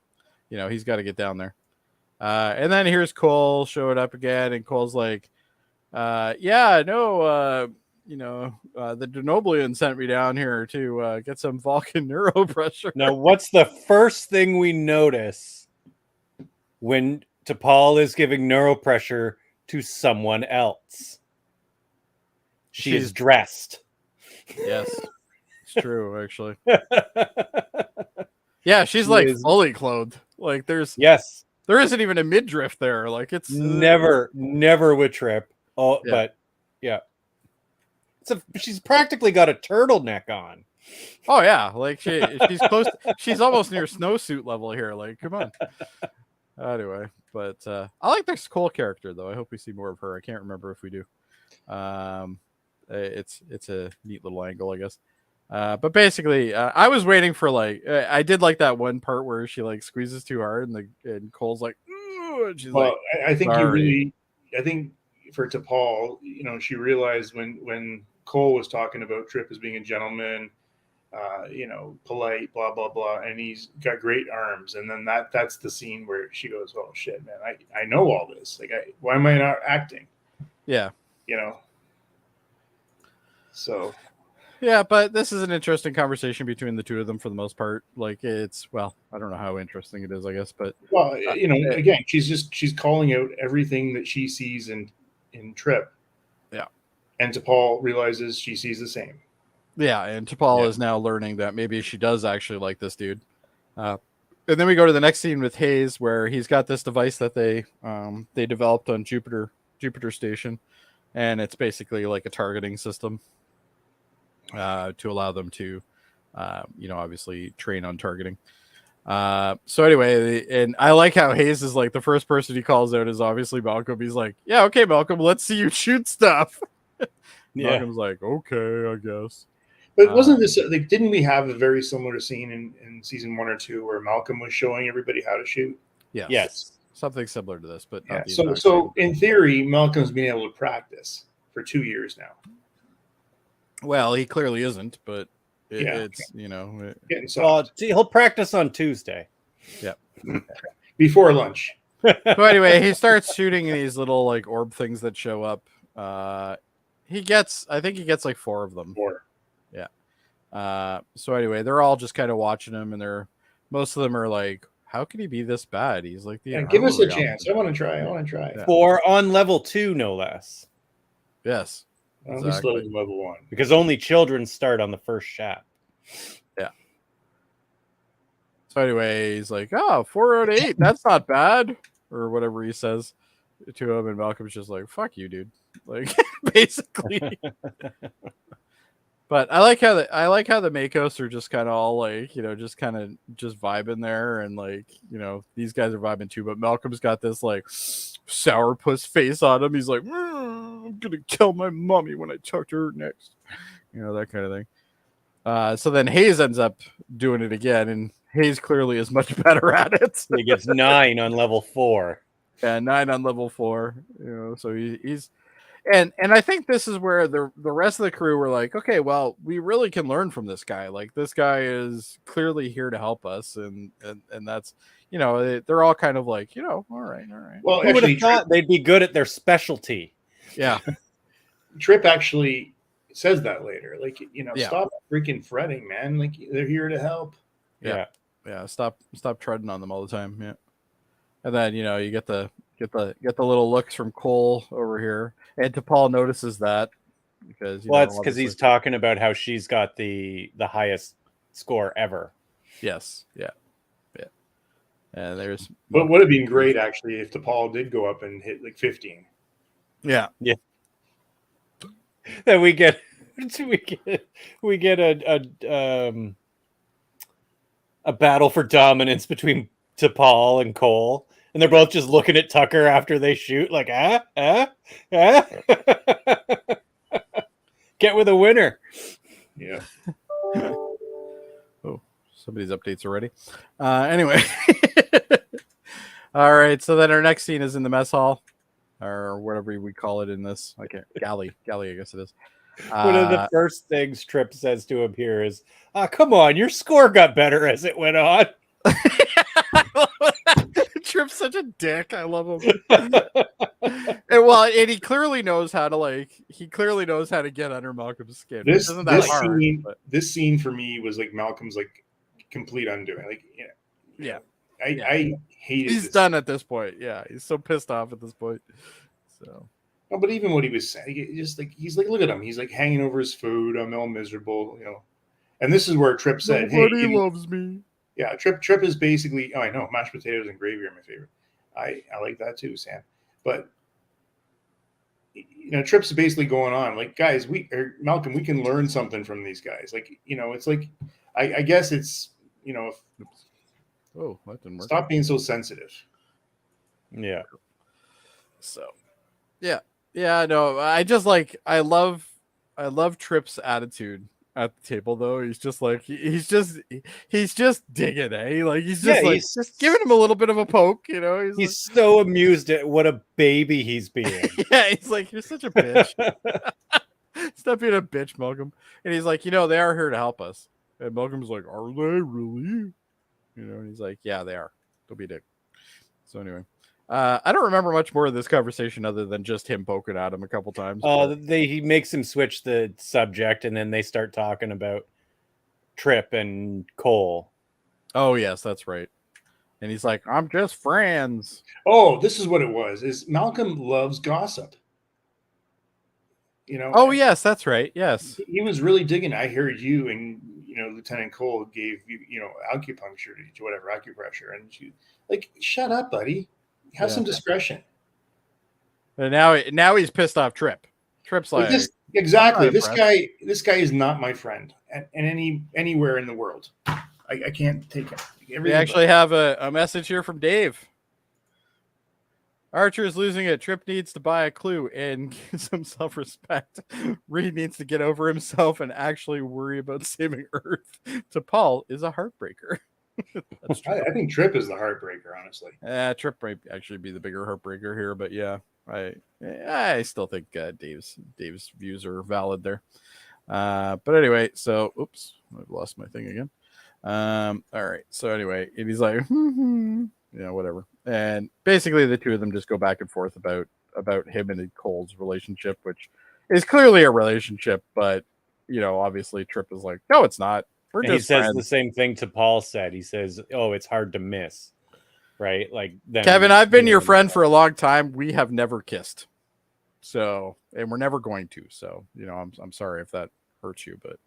he's got to get down there. And then here's Cole showing up again, and Cole's like, the Denoblian sent me down here to get some Vulcan neuropressure. Now, what's the first thing we notice when T'Pol is giving neuropressure to someone else? She's dressed. Yes, it's true, actually. Yeah, she's like fully clothed. Like there isn't even a midriff there. Like it's never with Trip. Oh, yeah. But yeah. She's practically got a turtleneck on. Oh yeah, like she's close. She's almost near snowsuit level here. Like, come on. Anyway, but I like this Cole character though. I hope we see more of her. I can't remember if we do. It's a neat little angle, I guess. But basically, I was waiting for I did like that one part where she like squeezes too hard, and Cole's like, ooh, and she's I think I think for T'Pol, she realized when Cole was talking about Trip as being a gentleman, polite, blah blah blah, and he's got great arms. And then that's the scene where she goes, "Oh shit, man! I know all this. Like, why am I not acting?" Yeah. So. Yeah, but this is an interesting conversation between the two of them for the most part. Like, I don't know how interesting it is, I guess, but again, she's calling out everything that she sees in Trip. Yeah. And T'Pol realizes she sees the same. Yeah, and T'Pol is now learning that maybe she does actually like this dude. And then we go to the next scene with Hayes, where he's got this device that they developed on Jupiter Station, and it's basically like a targeting system to allow them to, obviously train on targeting. So anyway, and I like how Hayes is like the first person he calls out is obviously Malcolm. He's like, "Yeah, okay, Malcolm, let's see you shoot stuff." Malcolm's like, "Okay, I guess." But wasn't this like? Didn't we have a very similar scene in season 1 or 2 where Malcolm was showing everybody how to shoot? Yes. Something similar to this, but not so in theory, Malcolm's been able to practice for 2 years now. Well, he clearly isn't, but it's he'll practice on Tuesday. Yeah, before lunch. So anyway, he starts shooting these little like orb things that show up. I think he gets like 4 of them. 4. Yeah. So anyway, they're all just kind of watching him, and most of them are like, "How can he be this bad? He's like the give us a chance. I want to try. Yeah. 4 on level 2, no less. Yes. Exactly. Level 1. Because only children start on the first shot. Yeah. So anyway, he's like, "Oh, 4 out of 8. That's not bad," or whatever he says to him, and Malcolm's just like, "Fuck you, dude." Like, basically. But I like how the Makos are just kind of all like, just kind of just vibing there, and like, these guys are vibing too. But Malcolm's got this like sourpuss face on him. He's like, "I'm gonna kill my mommy when I talk to her next," that kind of thing. So then Hayes ends up doing it again, and Hayes clearly is much better at it. He gets 9 on level 4. Yeah, 9 on level 4. So he's. And I think this is where the rest of the crew were like, "Okay, well, we really can learn from this guy. Like, this guy is clearly here to help us," and that's, they're all kind of like, all right. Well, who would have thought they'd be good at their specialty? Yeah. Trip actually says that later. Like, Yeah. Stop freaking fretting, man. Like, they're here to help. Yeah. Stop treading on them all the time. Yeah. And then you get the little looks from Cole over here, and T'Pol notices that because that's because he's talking about how she's got the highest score ever. Yes. Yeah. And there's. But would have been great actually if T'Pol did go up and hit like 15. Yeah. Then we get a battle for dominance between T'Pol and Cole. And they're both just looking at Tucker after they shoot, like, Get with a winner. Yeah. Oh, somebody's updates already. Anyway. All right. So then our next scene is in the mess hall, or whatever we call it in this. Galley, I guess it is. One of the first things Tripp says to him here is, "Come on, your score got better as it went on." Tripp's such a dick. I love him. and he clearly knows how to get under Malcolm's skin. This scene for me was like Malcolm's like complete undoing. Like, I hate it. He's done at this point. Yeah, he's so pissed off at this point. So, no, but even what he was saying, he's like, look at him. He's like hanging over his food. I'm all miserable, And this is where Tripp said, "Nobody loves me." Yeah, Trip is basically. Oh, I know, mashed potatoes and gravy are my favorite. I like that too, Sam. But Tripp's basically going on like, guys, Malcolm, we can learn something from these guys. Like, it's like, I guess it's, oh, that didn't work. Stop being so sensitive. Yeah. So, yeah. No, I love Tripp's attitude at the table, though. He's just like, he's just digging, like he's just giving him a little bit of a poke, he's like, so amused at what a baby he's being. Yeah, he's like, "You're such a bitch." Stop being a bitch, Malcolm. And he's like, they are here to help us. And Malcolm's like, are they really? And he's like, yeah, they are. Don't be a dick. So anyway, I don't remember much more of this conversation other than just him poking at him a couple times. He makes him switch the subject, and then they start talking about Trip and Cole. Oh yes, that's right. And he's like, I'm just friends. Oh, this is what it was. Is Malcolm loves gossip. Oh yes, that's right. Yes. He was really digging. I heard you and Lieutenant Cole gave you acupuncture to whatever acupressure, and she like, shut up, buddy. Have some discretion. And now he's pissed off Trip. Trip's like exactly. This guy is not my friend and anywhere in the world. I can't take it. We actually have a message here from Dave. Archer is losing it. Trip needs to buy a clue and get some self-respect. Reed needs to get over himself and actually worry about saving Earth. To Paul is a heartbreaker. That's true. I think Trip is the heartbreaker, honestly. Trip might actually be the bigger heartbreaker here, but yeah, I still think Dave's views are valid there. But anyway, so oops, I've lost my thing again. All right. So anyway, and he's like, whatever. And basically the two of them just go back and forth about him and Cole's relationship, which is clearly a relationship, but obviously Trip is like, no, it's not. We're just he says friends. The same thing to Paul said. He says, oh, it's hard to miss. Right? Like Kevin, I've been your friend for a long time. We have never kissed. So, and we're never going to. So, I'm sorry if that hurts you, but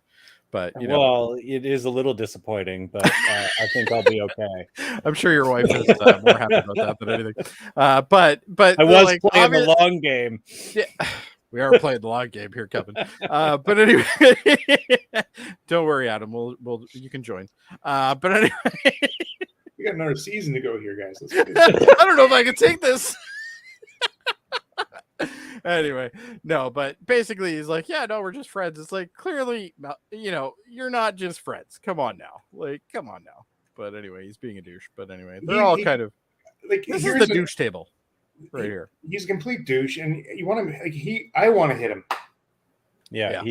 well, it is a little disappointing, but I think I'll be okay. I'm sure your wife is more happy about that than anything. But I was playing the long game. Yeah, we are playing the long game here, Kevin. But anyway, don't worry, Adam. You can join. But anyway, we got another season to go here, guys. I don't know if I can take this. Anyway, no, but basically he's like, yeah, no, we're just friends. It's like, clearly, you're not just friends. Come on now. But anyway, he's being a douche. But anyway, they're all kind of like, this is the douche table right here. He's a complete douche, and you want to I want to hit him. Yeah.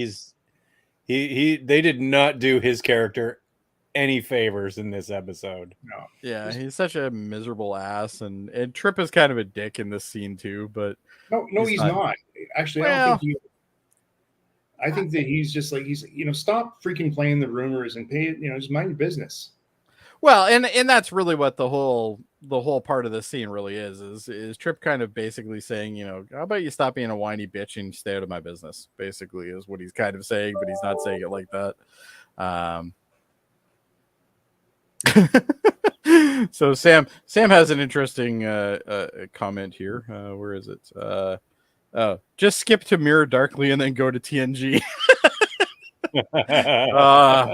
They did not do his character any favors in this episode. No. Yeah, he's such a miserable ass, and Trip is kind of a dick in this scene too, but no, he's not. Actually, I think that he's just like, stop freaking playing the rumors and pay, just mind your business. Well, and that's really what the whole part of the scene really is Trip kind of basically saying, how about you stop being a whiny bitch and stay out of my business, basically is what he's kind of saying, but he's not saying it like that. So Sam has an interesting comment here. Where is it? Just skip to Mirror Darkly and then go to TNG.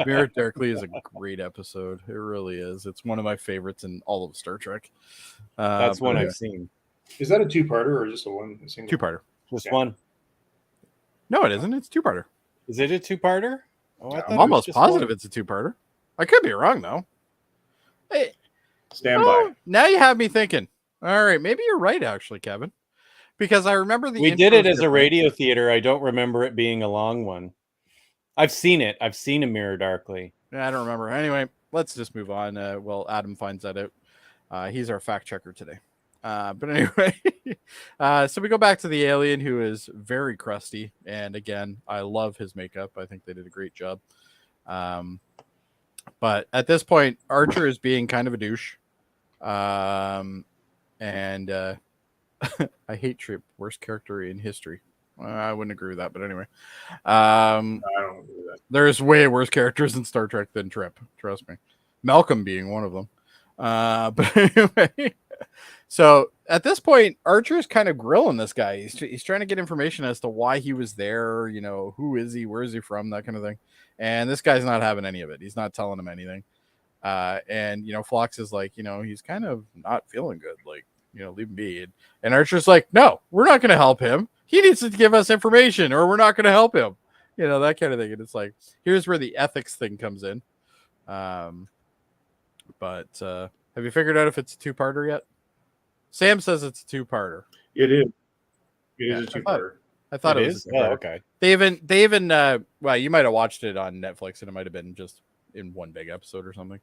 Mirror Darkly is a great episode. It really is. It's one of my favorites in all of Star Trek. That's one I've seen. Is that a two-parter or just a single? Two-parter. Just one. No, it isn't. It's two-parter. Is it a two-parter? Oh, I'm almost positive it's a two-parter. I could be wrong though. Hey, stand by. Now you have me thinking. All right, maybe you're right, actually, Kevin, because I remember we did it as a radio theater. I don't remember it being a long one. I've seen it. I've seen a Mirror Darkly. Yeah, I don't remember. Anyway, let's just move on. Well, Adam finds that out. He's our fact checker today. But anyway, so we go back to the alien, who is very crusty, and again, I love his makeup. I think they did a great job. But at this point, Archer is being kind of a douche. And I hate Trip, worst character in history. I wouldn't agree with that, but anyway. I don't agree with that. There's way worse characters in Star Trek than Trip, trust me. Malcolm being one of them. But anyway, so at this point, Archer is kind of grilling this guy. He's trying to get information as to why he was there, who is he, where is he from, that kind of thing. And this guy's not having any of it. He's not telling him anything. And Phlox is like, he's kind of not feeling good. Like, leave him be. And Archer's like, no, we're not going to help him. He needs to give us information or we're not going to help him. That kind of thing. And it's like, here's where the ethics thing comes in. But have you figured out if it's a two-parter yet? Sam says it's a two-parter. It is. It is a two-parter. I thought it was is. a two-part. Okay. They even well, you might have watched it on Netflix and it might have been just in one big episode or something.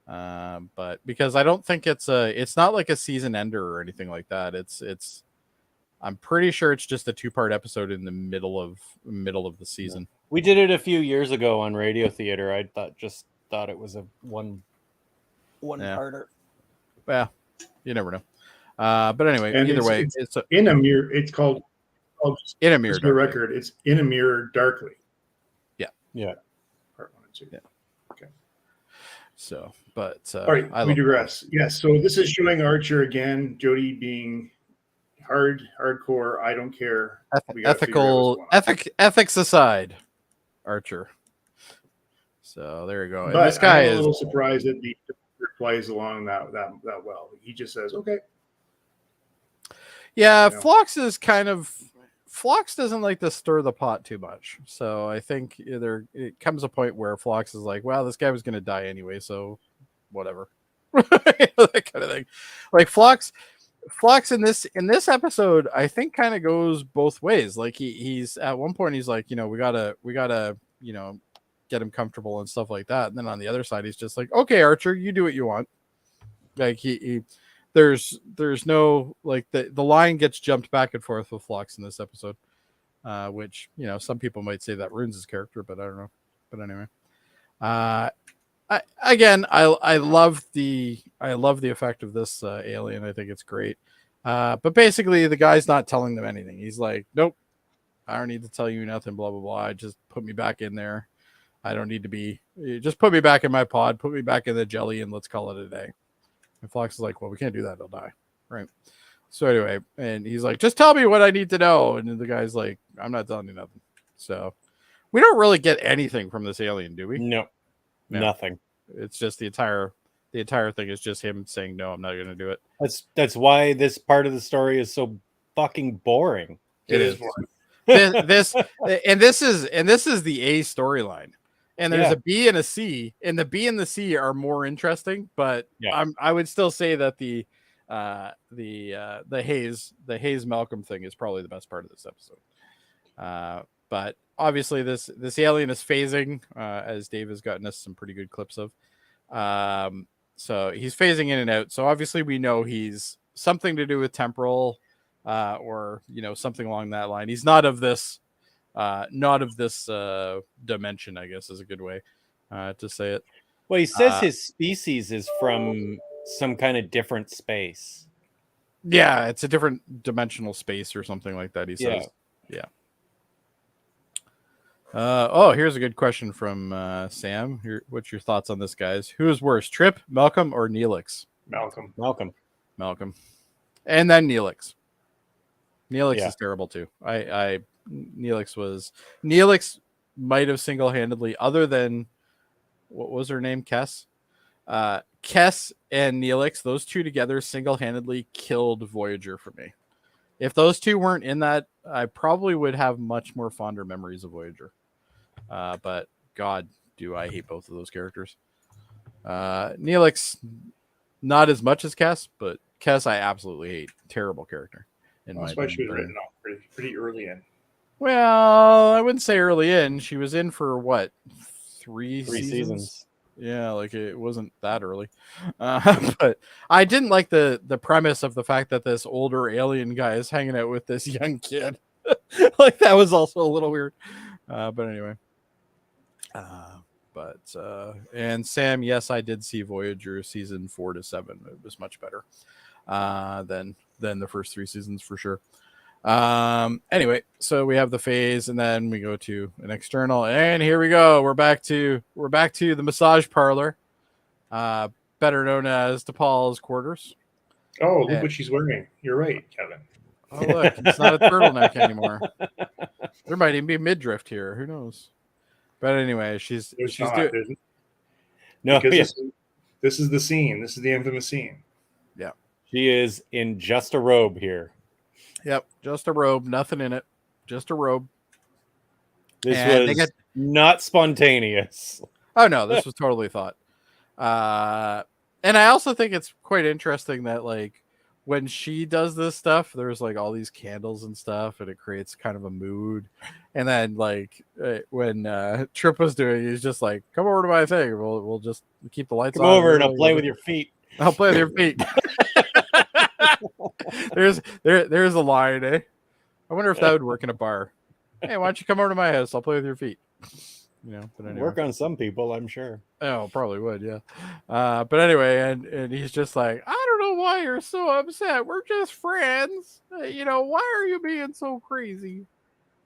But because I don't think it's not like a season ender or anything like that. It's I'm pretty sure it's just a 2-part episode in the middle of the season. We did it a few years ago on Radio Theater. I thought it was a one parter. Well, you never know. But anyway, And either way, it's in a mirror. It's called In a Mirror. Your record. It's In a Mirror Darkly. Yeah. Part 1 and 2. Yeah. Okay. So, but all right, we digress. Yes. So this is showing Archer again. Jody being hardcore. I don't care. Ethics aside, Archer. So there you go. And But this guy I'm a is little surprised that the plays along that well. He just says, "Okay." Yeah, You know? Phlox doesn't like to stir the pot too much. So I think it comes a point where Phlox is like, well, this guy was going to die anyway, so whatever. That kind of thing. Like Phlox in this episode, I think kind of goes both ways. Like he's at one point he's like, we gotta, get him comfortable and stuff like that. And then on the other side, he's just like, okay, Archer, you do what you want. Like there's no like the line gets jumped back and forth with Phlox in this episode, which some people might say that ruins his character, but I don't know. But anyway, I love the effect of this alien. I think it's great. But basically, the guy's not telling them anything. He's like, nope, I don't need to tell you nothing. Blah blah blah. Just put me back in there. I don't need to be. Just put me back in my pod. Put me back in the jelly, and let's call it a day. And Phlox is like, well, we can't do that. He'll die. Right. So anyway, and he's like, just tell me what I need to know. And the guy's like, I'm not telling you nothing. So we don't really get anything from this alien, do we? No, nothing. It's just the entire thing is just him saying, no, I'm not going to do it. That's why this part of the story is so fucking boring. It is boring. this is the A storyline. And there's a B and a C, and the B and the C are more interesting, but I would still say that the Hayes Malcolm thing is probably the best part of this episode. But obviously this alien is phasing, as Dave has gotten us some pretty good clips of. So he's phasing in and out. So obviously we know he's something to do with temporal, or something along that line. He's not of this dimension, I guess is a good way to say it. Well, he says his species is from some kind of different space. Yeah, it's a different dimensional space or something like that, he says. Yeah. Here's a good question from Sam. What's your thoughts on this, guys? Who is worse, Trip, Malcolm, or Neelix? Malcolm. And then Neelix. Neelix is terrible too. Neelix might have single-handedly, other than what was her name, Kes and Neelix, those two together single-handedly killed Voyager for me. If those two weren't in that, I probably would have much more fonder memories of Voyager. But God, do I hate both of those characters. Neelix, not as much as Kes, but Kes I absolutely hate. Terrible character. That's why she was written off pretty early in. Well, I wouldn't say early in. She was in for what, three seasons? Yeah, like it wasn't that early. But I didn't like the premise of the fact that this older alien guy is hanging out with this young kid. Like that was also a little weird. But anyway. And Sam, yes, I did see Voyager season 4 to 7. It was much better than the first 3 seasons for sure. Anyway, so we have the phase, and then we go to an external, and here we go. We're back to the massage parlor, better known as DePaul's quarters. Oh, look what she's wearing. You're right, Kevin. Oh, look, it's not a turtleneck anymore. There might even be midriff here. Who knows? But anyway, she's doing. No, because this is the scene. This is the infamous scene. Yeah, she is in just a robe here. Yep, just a robe, nothing in it, just a robe. This was not spontaneous. Oh no, this was totally thought. And I also think it's quite interesting that like when she does this stuff, there's like all these candles and stuff, and it creates kind of a mood. And then like when Trip was doing it, he's just like, come over to my thing. We'll just keep the lights Come on. over and I'll play with your feet. I'll play with your feet. there's a line, eh? I wonder if that would work in a bar. Hey, why don't you come over to my house? I'll play with your feet. You know, but anyway. Work on some people, I'm sure. Oh, probably would, yeah. But anyway, and he's just like, I don't know why you're so upset. We're just friends. You know, why are you being so crazy?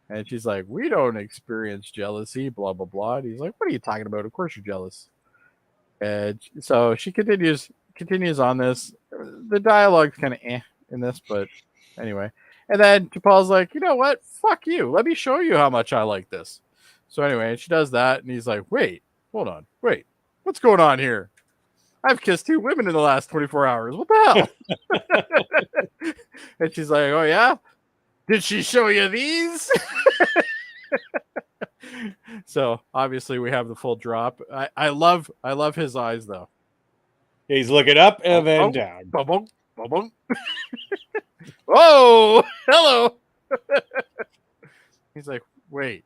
And she's like, we don't experience jealousy, blah blah blah. And he's like, what are you talking about? Of course you're jealous. And so she continues on this. The dialogue's kind of in this, but anyway. And then T'Pol's like, you know what? Fuck you. Let me show you how much I like this. So anyway, she does that, and he's like, wait, hold on. Wait, what's going on here? I've kissed 2 women in the last 24 hours. What the hell? And she's like, oh, yeah? Did she show you these? So obviously we have the full drop. I love his eyes, though. He's looking up and then down. Bum, bum, bum. Whoa, hello. He's like, wait,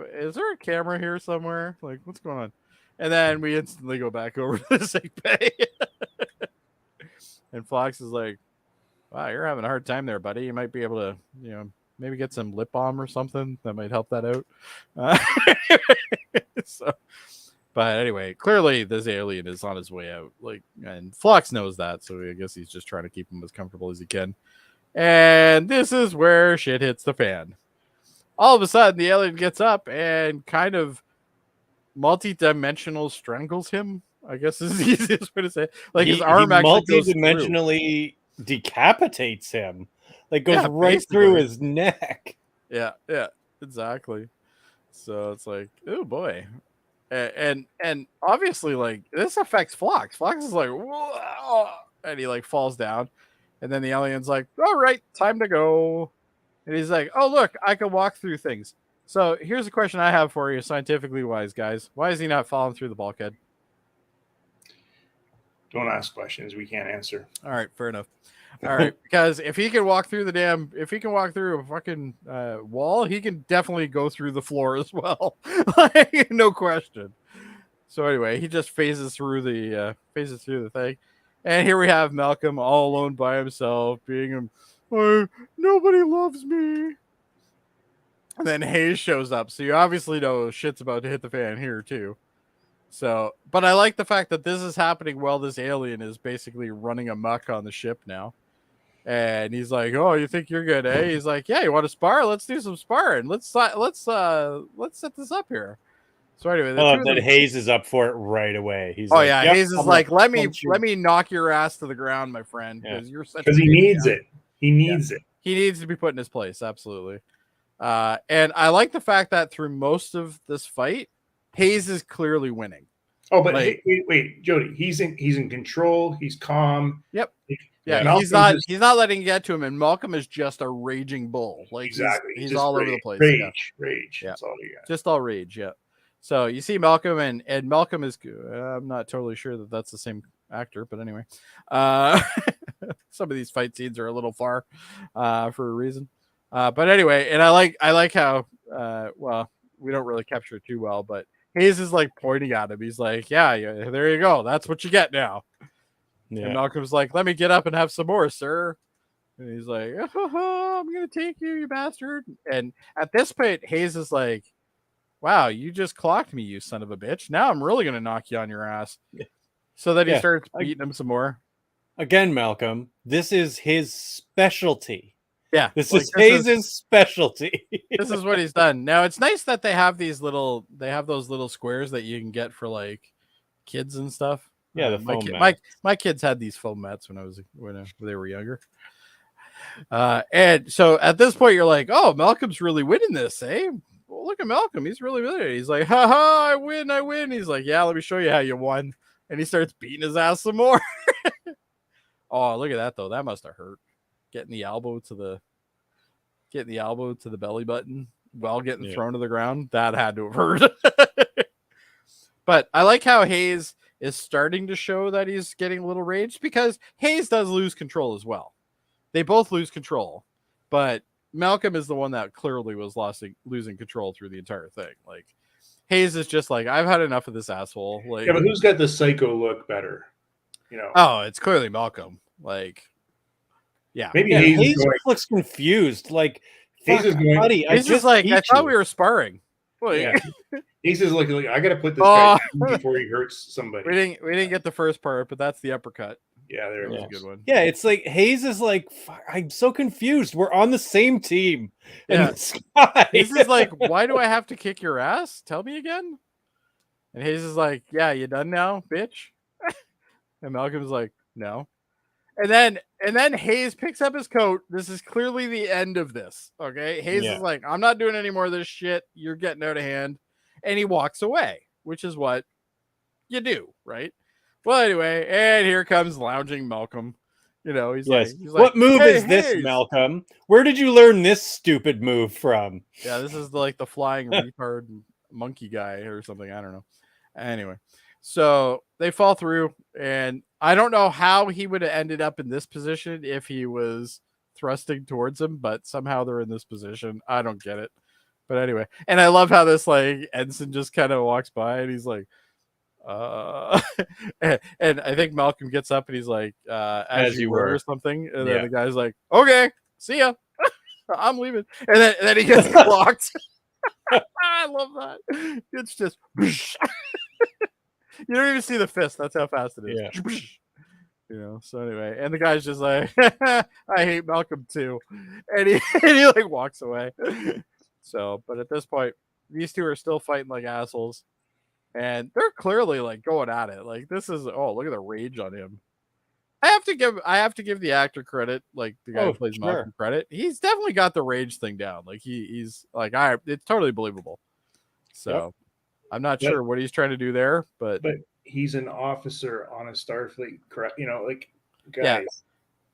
is there a camera here somewhere? Like, what's going on? And then we instantly go back over to the sick bay. And Fox is like, wow, you're having a hard time there, buddy. You might be able to, you know, maybe get some lip balm or something that might help that out. So, but anyway, clearly this alien is on his way out. Like, and Phlox knows that, so I guess he's just trying to keep him as comfortable as he can. And this is where shit hits the fan. All of a sudden, the alien gets up and kind of multi-dimensional strangles him. I guess is the easiest way to say it. Like his arm actually multi-dimensionally decapitates him. Like goes right basically through his neck. Yeah, exactly. So it's like, oh boy. And obviously, like, this affects Phlox. Phlox is like, whoa, and he like falls down. And then the alien's like, all right, time to go. And he's like, oh, look, I can walk through things. So here's a question I have for you, scientifically wise, guys. Why is he not falling through the bulkhead? Don't ask questions we can't answer. All right, fair enough. All right, because if he can walk through if he can walk through a fucking wall, he can definitely go through the floor as well. Like, no question. So anyway, he just phases through the thing. And here we have Malcolm all alone by himself, being him, oh, nobody loves me. And then Hayes shows up. So you obviously know shit's about to hit the fan here too. So, but I like the fact that this is happening while this alien is basically running amok on the ship now. And he's like, "Oh, you think you're good, eh?" He's like, "Yeah, you want to spar? Let's do some sparring. Let's set this up here." So anyway, that Hayes is up for it right away. He's like, yeah, yep, Hayes is like, "Let me knock your ass to the ground, my friend, because you're such." Because he needs it. He needs it. He needs to be put in his place, absolutely. And I like the fact that through most of this fight, Hayes is clearly winning. Oh, but like, wait, Jody, he's in control. He's calm. Yep. Yeah, he's not letting it get to him, and Malcolm is just a raging bull. Like exactly, he's all over the place. Rage. Yeah. That's all you got. Just all rage. Yeah. So you see Malcolm, and Malcolm is. I'm not totally sure that that's the same actor, but anyway, some of these fight scenes are a little far for a reason. But anyway, and I like how well, we don't really capture it too well, but Hayes is like pointing at him. He's like, yeah, there you go. That's what you get now. Yeah. And Malcolm's like, let me get up and have some more, sir. And he's like, oh, I'm going to take you, you bastard. And at this point, Hayes is like, wow, you just clocked me, you son of a bitch. Now I'm really going to knock you on your ass. Yeah. So then he starts beating him some more. Again, Malcolm, this is his specialty. Yeah. This is Hayes' specialty. This is what he's done. Now, it's nice that they have those little squares that you can get for like kids and stuff. Yeah, the foam my kids had these foam mats when they were younger. And so at this point, you're like, oh, Malcolm's really winning this, eh? Well, look at Malcolm. He's really winning. He's like, ha, I win. He's like, yeah, let me show you how you won. And he starts beating his ass some more. Oh, look at that, though. That must have hurt. Getting the elbow to the belly button while getting thrown to the ground. That had to have hurt. But I like how Hayes is starting to show that he's getting a little raged, because Hayes does lose control as well. They both lose control, but Malcolm is the one that clearly was losing control through the entire thing. Like, Hayes is just like, I've had enough of this asshole. Like, Yeah, but who's got the psycho look better? You know, oh, it's clearly Malcolm. Like, yeah, maybe Yeah, Hayes is Hayes going. looks confused. Like, Hayes fuck, is going. buddy, I Hayes is just like, beat I thought you. we were sparring. Like, Yeah, Hayes is like I got to put this Oh. guy down before he hurts somebody. we didn't get the first part, but that's the uppercut. Yeah, there That it was is. a good one. Yeah, it's like Hayes is like, fuck, I'm so confused. We're on the same team. And Yeah. this guy, Hayes is like, why do I have to kick your ass? Tell me again. And Hayes is like, yeah, you done now, bitch? And Malcolm's like, no. And then Hayes picks up his coat. This is clearly the end of this. Okay. Hayes Yeah. is like, I'm not doing any more of this shit. You're getting out of hand. And he walks away, which is what you do, right? Well, anyway, and here comes lounging Malcolm. You know, he's yes. like, What move "Hey, is this, Hayes." Malcolm? Where did you learn this stupid move from? Yeah, this is like the flying retard monkey guy or something. I don't know. Anyway, so they fall through, and I don't know how he would have ended up in this position if he was thrusting towards him, but somehow they're in this position. I don't get it. But anyway, and I love how this like ensign just kind of walks by and he's like, and I think Malcolm gets up and he's like, as you were or something. And then Yeah. the guy's like, okay, see ya. I'm leaving. And then he gets clocked. I love that. It's just you don't even see the fist. That's how fast it is. Yeah. You know, so anyway, and the guy's just like, I hate Malcolm too. And he like walks away. So, but at this point, these two are still fighting like assholes. And they're clearly like going at it. Like, this is, oh, look at the rage on him. I have to give the actor credit, like the guy who plays Malcolm credit. He's definitely got the rage thing down. Like he's like, it's totally believable. So I'm not sure what he's trying to do there, but he's an officer on a Starfleet, correct? You know, like, guys. Yeah,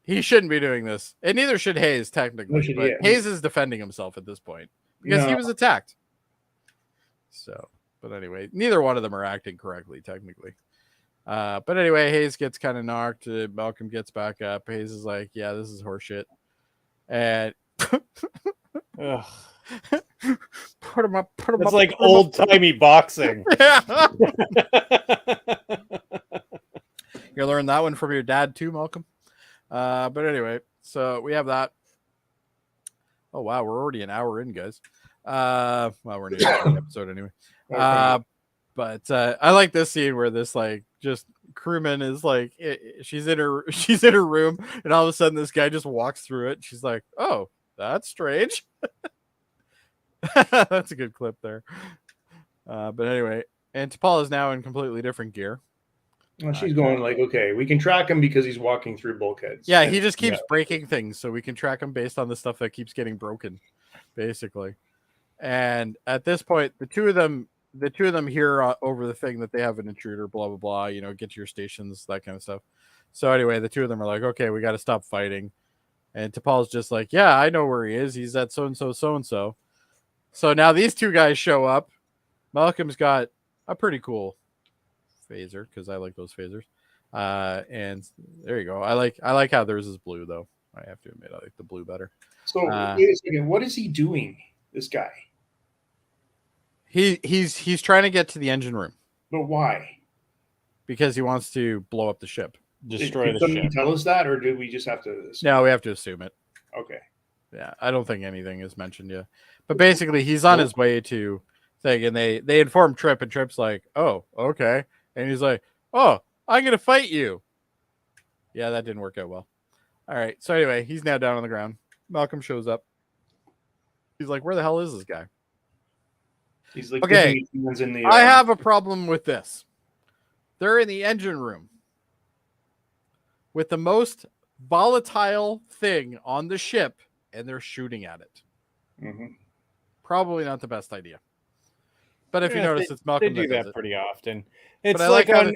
he shouldn't be doing this, and neither should Hayes technically. But Hayes is defending himself at this point because he was attacked. So, but anyway, neither one of them are acting correctly technically. But anyway, Hayes gets kind of knocked. Malcolm gets back up. Hayes is like, "Yeah, this is horseshit," and put him up. It's like old timey boxing. Yeah. You learned that one from your dad too, Malcolm. But anyway, so we have that. Oh wow, we're already an hour in, guys. Well, we're in an episode anyway. But I like this scene where this like just crewman is like she's in her room, and all of a sudden this guy just walks through it. She's like, "Oh, that's strange." That's a good clip there. But anyway, and T'Pol is now in completely different gear. Well, she's going like, okay, we can track him because he's walking through bulkheads. Yeah, he just keeps breaking things, so we can track him based on the stuff that keeps getting broken, basically. And at this point, the two of them hear over the thing that they have an intruder, blah blah blah. You know, get to your stations, that kind of stuff. So anyway, the two of them are like, okay, we got to stop fighting. And T'Pol's just like, yeah, I know where he is. He's at so and so, so and so. So now these two guys show up. Malcolm's got a pretty cool phaser because I like those phasers. And there you go. I like how theirs is blue though. I have to admit, I like the blue better. So wait a second, what is he doing? This guy? He's trying to get to the engine room. But why? Because he wants to blow up the ship. Destroy the somebody ship. Tell us that, or do we just have to? No, we have to assume it. Okay. Yeah, I don't think anything is mentioned yet. But basically, he's on his way to thing, and they inform Trip, and Trip's like, "Oh, okay," and he's like, "Oh, I'm gonna fight you." Yeah, that didn't work out well. All right, so anyway, he's now down on the ground. Malcolm shows up. He's like, "Where the hell is this guy?" He's like, okay, in the, I have a problem with this. They're in the engine room with the most volatile thing on the ship, and they're shooting at it. Mm-hmm. Probably not the best idea. But if you notice, it's Malcolm. They do that pretty often. It's like on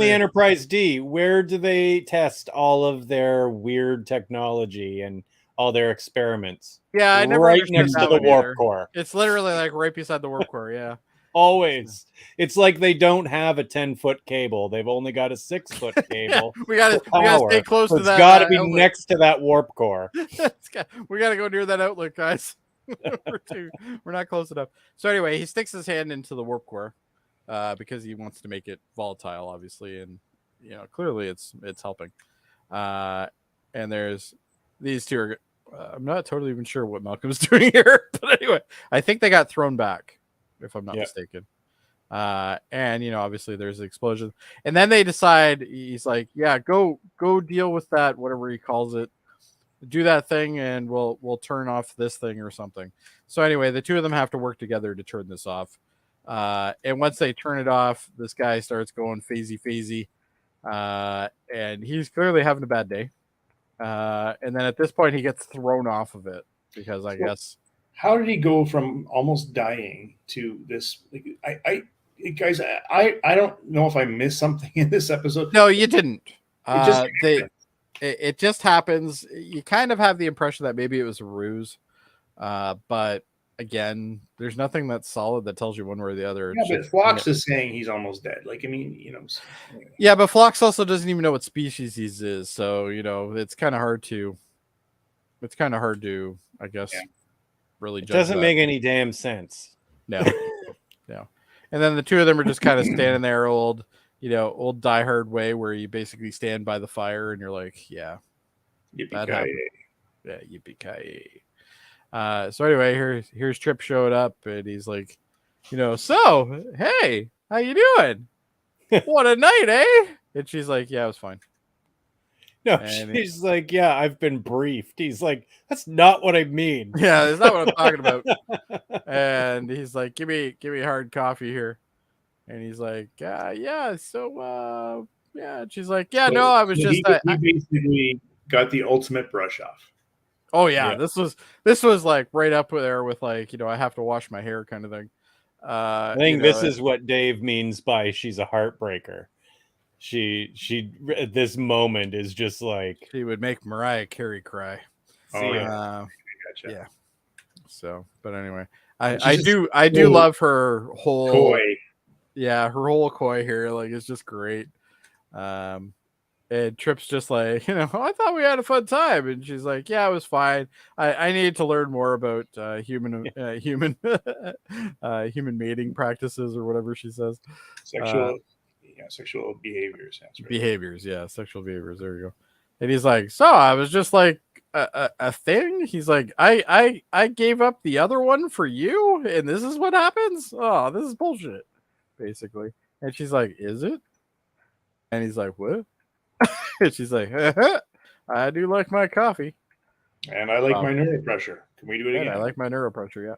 the Enterprise D. Where do they test all of their weird technology and all their experiments? Yeah, I never right understood next that to the one warp either. core. It's literally like right beside the warp core. Yeah, Always. It's like they don't have a 10-foot cable. They've only got a 6-foot cable. we gotta stay close So to it's that. got to be outlet. next to that warp core. We gotta go near that outlet, guys. We're not close enough. So anyway, he sticks his hand into the warp core because he wants to make it volatile, obviously, and clearly it's helping. And there's these two are. I'm not totally even sure what Malcolm's doing here, but anyway, I think they got thrown back, if I'm not mistaken. And obviously there's an explosion, and then they decide he's like, yeah, go deal with that, whatever he calls it, do that thing, and we'll turn off this thing or something. So anyway, the two of them have to work together to turn this off. And once they turn it off, this guy starts going phasey, and he's clearly having a bad day. And then at this point, he gets thrown off of it because I guess. How did he go from almost dying to this? Guys, I don't know if I missed something in this episode. No, you didn't. It just happens. You kind of have the impression that maybe it was a ruse, but again, there's nothing that's solid that tells you one way or the other. Yeah, but Phlox is saying he's almost dead. Yeah, but Phlox also doesn't even know what species he is, so it's kind of hard to. It's kind of hard to, I guess, really judge. It doesn't make any damn sense. No. And then the two of them are just kind of standing there, old diehard way, where you basically stand by the fire and you're like, yeah, that happened. Yeah, yippee-ki-yay. So anyway, here's Trip showed up, and he's like, so hey, how you doing? What a night, eh? And she's like, yeah, it was fine. No, she's like, yeah, I've been briefed. He's like, that's not what I mean. Yeah, that's not what I'm talking about. And he's like, give me hard coffee here. And he's like, yeah. So, yeah. And she's like, yeah, no, I was just. He basically got the ultimate brush off. Oh yeah, this was like right up there with like I have to wash my hair kind of thing. I think this is what Dave means by she's a heartbreaker. She at this moment is just like she would make Mariah Carey cry. Oh yeah, gotcha. Yeah. So, but anyway, I do love her whole koi. Yeah, her whole koi here, like it's just great. And Trip's just like, I thought we had a fun time, and she's like, yeah, it was fine. I needed to learn more about human mating practices or whatever she says. Sexual behaviors. That's right. Behaviors, yeah, sexual behaviors. There you go. And he's like, so I was just like a thing. He's like, I gave up the other one for you, and this is what happens. Oh, this is bullshit, basically. And she's like, is it? And he's like, what? And she's like, I do like my coffee, and I like my neuropressure. Can we do it again? I like my neuropressure. Yeah.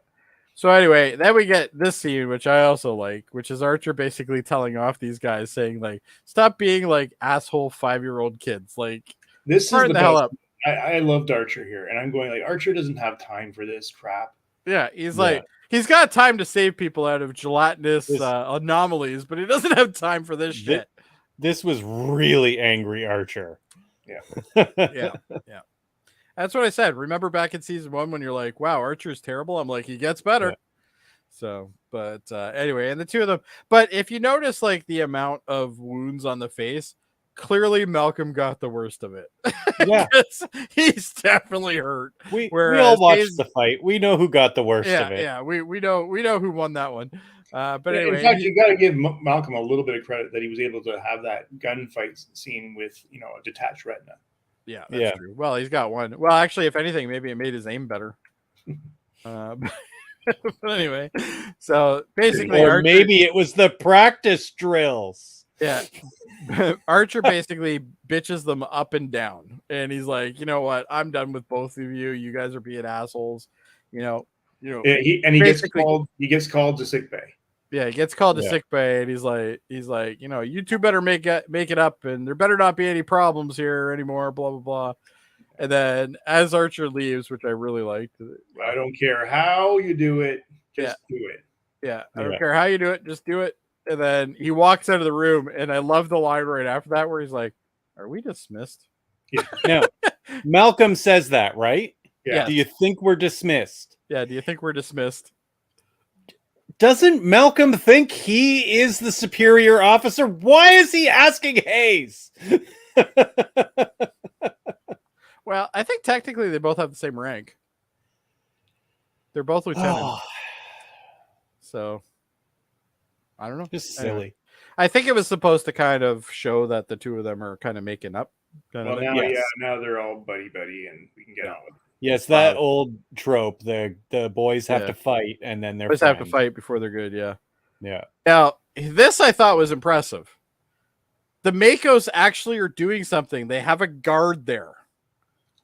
So anyway, then we get this scene, which I also like, which is Archer basically telling off these guys, saying like, "Stop being like asshole 5-year-old kids." Like, this is the hell up. I loved Archer here, and I'm going like, Archer doesn't have time for this crap. Yeah, he's like, he's got time to save people out of gelatinous anomalies, but he doesn't have time for this shit. This was really angry Archer. Yeah. Yeah. That's what I said. Remember back in season 1 when you're like, wow, Archer's terrible? I'm like, he gets better. Yeah. So, but anyway, and the two of them. But if you notice, like, the amount of wounds on the face, clearly Malcolm got the worst of it. Yeah. He's definitely hurt. We all watched the fight. We know who got the worst of it. Yeah, we know who won that one. But anyway, in fact, you got to give Malcolm a little bit of credit that he was able to have that gunfight scene with a detached retina. Yeah, that's true. Well, he's got one. Well, actually, if anything, maybe it made his aim better. But anyway, so basically, or maybe it was the practice drills. Yeah, Archer basically bitches them up and down, and he's like, you know what? I'm done with both of you. You guys are being assholes. Yeah, he gets called to sick bay. Yeah, he gets called to sick bay, and he's like, you two better make it up, and there better not be any problems here anymore. Blah blah blah. And then as Archer leaves, which I really liked, I don't care how you do it, just do it. Yeah, I don't care how you do it, just do it. And then he walks out of the room, and I love the line right after that where he's like, "Are we dismissed?" Yeah. No, Malcolm says that, right? Yeah. Do you think we're dismissed? Yeah. Do you think we're dismissed? Doesn't Malcolm think he is the superior officer? Why is he asking Hayes? Well, I think technically they both have the same rank. They're both lieutenants. So I don't know. Just Anyway. silly. I think it was supposed to kind of show that the two of them are kind of making up. Well, now, Yes. now they're all buddy, and we can get on with it. Yes, that old trope. The boys have Yeah. to fight, and then they're Boys have to friends. fight before they're good. Yeah. Yeah. Now, this I thought was impressive. The Makos actually are doing something. They have a guard there.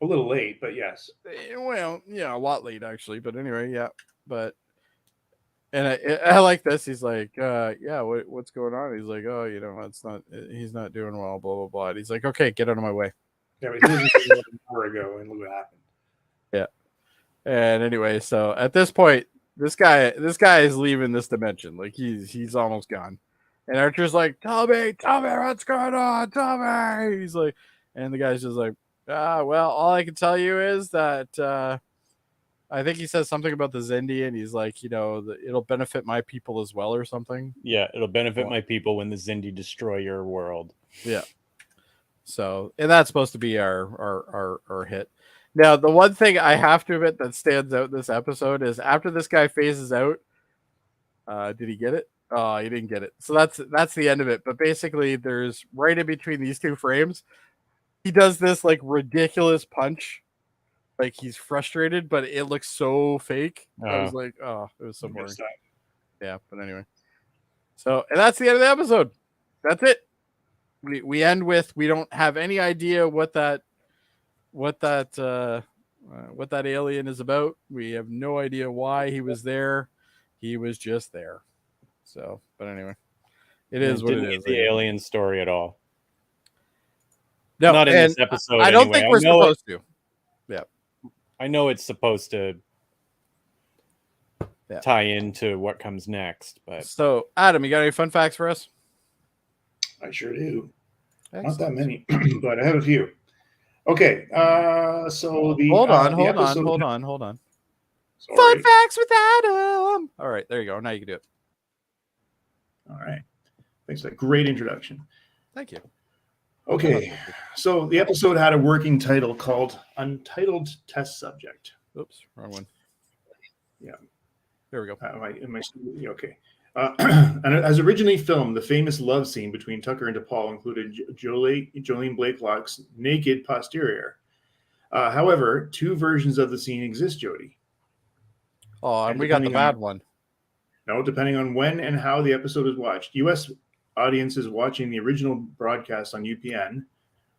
A little late, but yes. Well, yeah, a lot late actually, but anyway, yeah. But and I like this. He's like, yeah, what's going on? He's like, oh, he's not doing well, blah blah blah. And he's like, okay, get out of my way. Yeah, but he was an hour ago, and look what happened. Yeah. And anyway, so at this point, this guy is leaving this dimension. Like he's almost gone. And Archer's like, tell me what's going on. Tell me. He's like, and the guy's just like, well, all I can tell you is that I think he says something about the Xindi, and he's like, it'll benefit my people as well, or something. Yeah, it'll benefit my people when the Xindi destroy your world. Yeah. So, and that's supposed to be our hit. Now, the one thing I have to admit that stands out in this episode is after this guy phases out, did he get it? Oh, he didn't get it. So that's the end of it. But basically, there's right in between these two frames, he does this like ridiculous punch. Like he's frustrated, but it looks so fake. I was like, oh, it was so boring. Yeah, but anyway. So, and that's the end of the episode. That's it. We end with, we don't have any idea what that alien is about. We have no idea why he was there. He was just there. So, but anyway, it is what it is. The alien story at all. No, not in this episode. I don't think we're supposed to. Yeah, I know it's supposed to tie into what comes next. But so, Adam, you got any fun facts for us? I sure do. Excellent. Not that many, but I have a few. Okay, so the hold on. Sorry. Fun facts with Adam. All right, there you go. Now you can do it. All right, thanks for that great introduction. Thank you. Okay, so the episode had a working title called "Untitled Test Subject." Oops, wrong one. Yeah, there we go. Okay. And as originally filmed, the famous love scene between Tucker and DePaul included Jolene Blakelock's naked posterior. However, two versions of the scene exist, Jody. Oh, and we got the bad one. No, depending on when and how the episode is watched. U.S. audiences watching the original broadcast on UPN,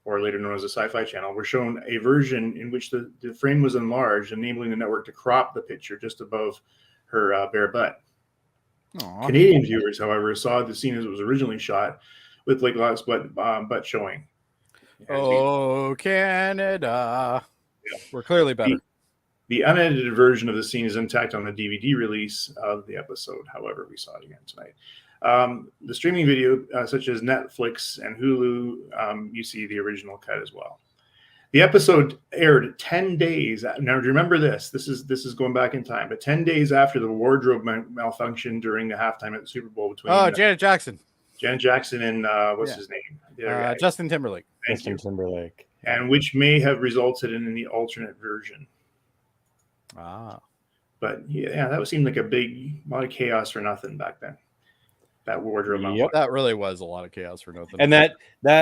or later known as the Sci-Fi Channel, were shown a version in which the frame was enlarged, enabling the network to crop the picture just above her bare butt. Aww. Canadian viewers, however, saw the scene as it was originally shot, with Blakelock's butt showing. Oh, Canada. Yeah. We're clearly better. The unedited version of the scene is intact on the DVD release of the episode. However, we saw it again tonight. The streaming video, such as Netflix and Hulu, you see the original cut as well. The episode aired 10 days. Now, remember this. This is going back in time, but 10 days after the wardrobe malfunction during the halftime at the Super Bowl between Janet Jackson. Janet Jackson and what's his name? Justin Timberlake. Justin Timberlake. And which may have resulted in the alternate version. But yeah, that seemed like a lot of chaos for nothing back then. That wardrobe. Yep, that really was a lot of chaos for nothing. And that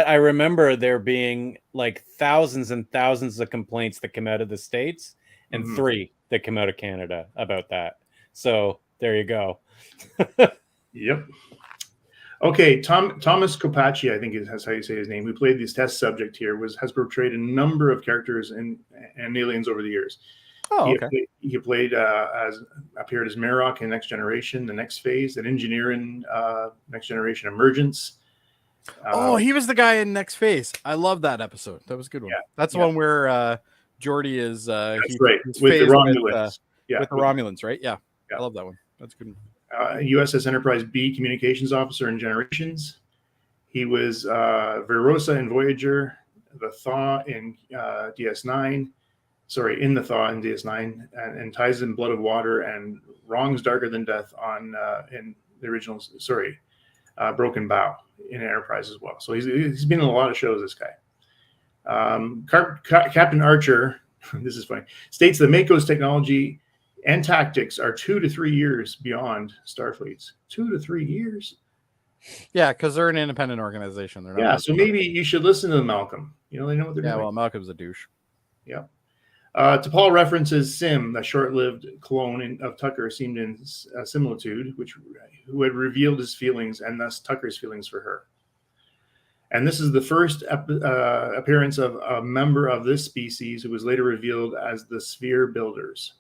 I remember there being like thousands and thousands of complaints that come out of the States, and 3 that come out of Canada about that. So there you go. Yep. Okay, Thomas Kopachi, I think that's how you say his name, who played this test subject here, has portrayed a number of characters and aliens over the years. Oh, okay. He appeared as Marok in Next Generation, The Next Phase, an engineer in Next Generation Emergence. He was the guy in Next Phase. I love that episode. That was a good one. Yeah, that's the one where Jody is. That's right, with the Romulans. With the Romulans, right? Yeah, I love that one. That's a good one. USS Enterprise B communications officer in Generations. He was Verosa in Voyager, the Thaw in DS9. in the Thaw in DS9, and ties in Blood of Water and Wrongs Darker Than Death on in the original. Broken Bow in Enterprise as well. So he's been in a lot of shows. This guy, Captain Archer. This is funny. States that Mako's technology and tactics are 2 to 3 years beyond Starfleet's. 2 to 3 years. Yeah, because they're an independent organization. They're not. So maybe you should listen to Malcolm. They know what they're doing. Yeah, well, Malcolm's a douche. Yeah. T'Pol references Sim, the short-lived clone of Tucker, seemed in similitude, who had revealed his feelings and thus Tucker's feelings for her. And this is the first appearance of a member of this species who was later revealed as the Sphere Builders.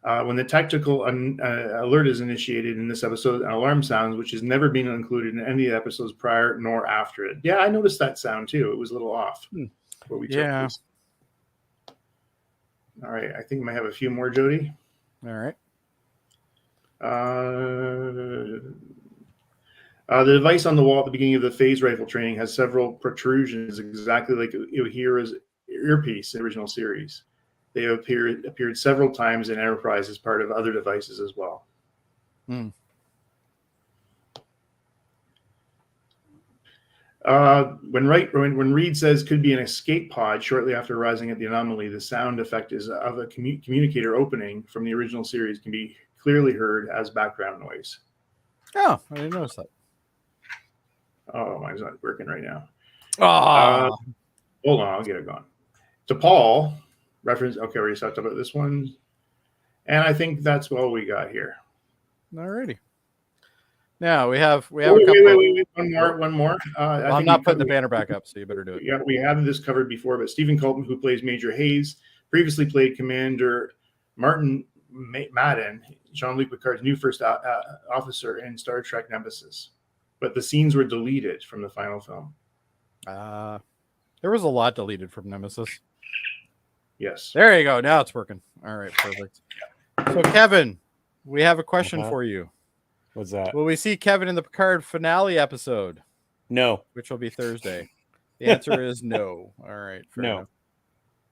When the tactical alert is initiated in this episode, an alarm sounds, which has never been included in any of the episodes prior nor after it. Yeah, I noticed that sound too. It was a little off. What we took this. All right, I think we might have a few more, Jody. All right. The device on the wall at the beginning of the phase rifle training has several protrusions, exactly like you would hear as earpiece in the original series. They have appeared several times in Enterprise as part of other devices as well. When Reed says could be an escape pod shortly after arriving at the anomaly, the sound effect is of a communicator opening from the original series can be clearly heard as background noise. Oh, I didn't notice that. Oh, mine's not working right now. Hold on, I'll get it going. T'Pol reference. Okay, we already talked about this one, and I think that's all we got here. Alrighty. Now we have wait, one more. I'm not putting the banner back up, so you better do it. Yeah, we have this covered before, but Stephen Colton, who plays Major Hayes, previously played Commander Martin Madden, Jean-Luc Picard's new first officer in Star Trek Nemesis. But the scenes were deleted from the final film. There was a lot deleted from Nemesis. Yes. There you go. Now it's working. All right, perfect. So, Kevin, we have a question for you. What's that? Will we see Kevin in the Picard finale episode? No. Which will be Thursday. The answer is no. All right. Fair enough.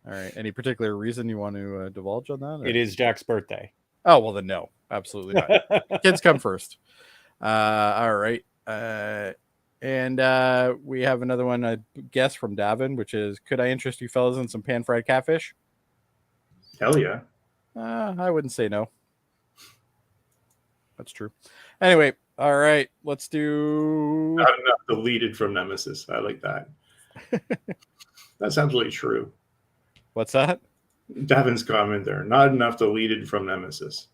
All right. Any particular reason you want to divulge on that? Or? It is Jack's birthday. Oh, well, then no. Absolutely not. Kids come first. All right. And we have another one, I guess, from Davin, which is, could I interest you fellas in some pan-fried catfish? Hell yeah. I wouldn't say no. That's true. Anyway, all right, let's do... Not enough deleted from Nemesis. I like that. That sounds really true. What's that? Davin's comment there. Not enough deleted from Nemesis.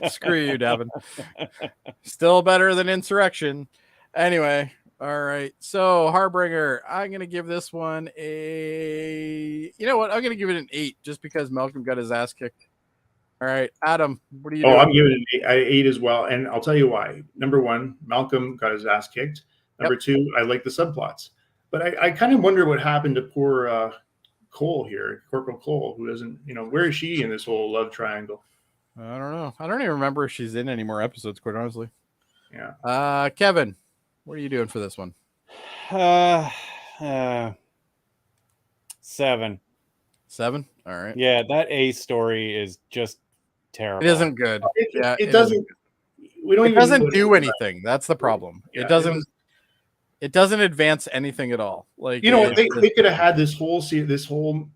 Screw you, Davin. Still better than Insurrection. Anyway, all right. So, Harbinger, I'm going to give this one a... You know what? I'm going to give it an 8 just because Malcolm got his ass kicked. All right, Adam, what are you doing? I'm giving it an 8 as well, and I'll tell you why. Number one, Malcolm got his ass kicked. Number two, I like the subplots. But I kind of wonder what happened to poor Cole here, Corporal Cole, who doesn't, where is she in this whole love triangle? I don't know. I don't even remember if she's in any more episodes, quite honestly. Yeah. Kevin, what are you doing for this one? 7. 7? All right. Yeah, that A story is just terrible. It isn't good. It doesn't. It doesn't do anything. That's the problem. Yeah, it doesn't advance anything at all. Like they could have had this whole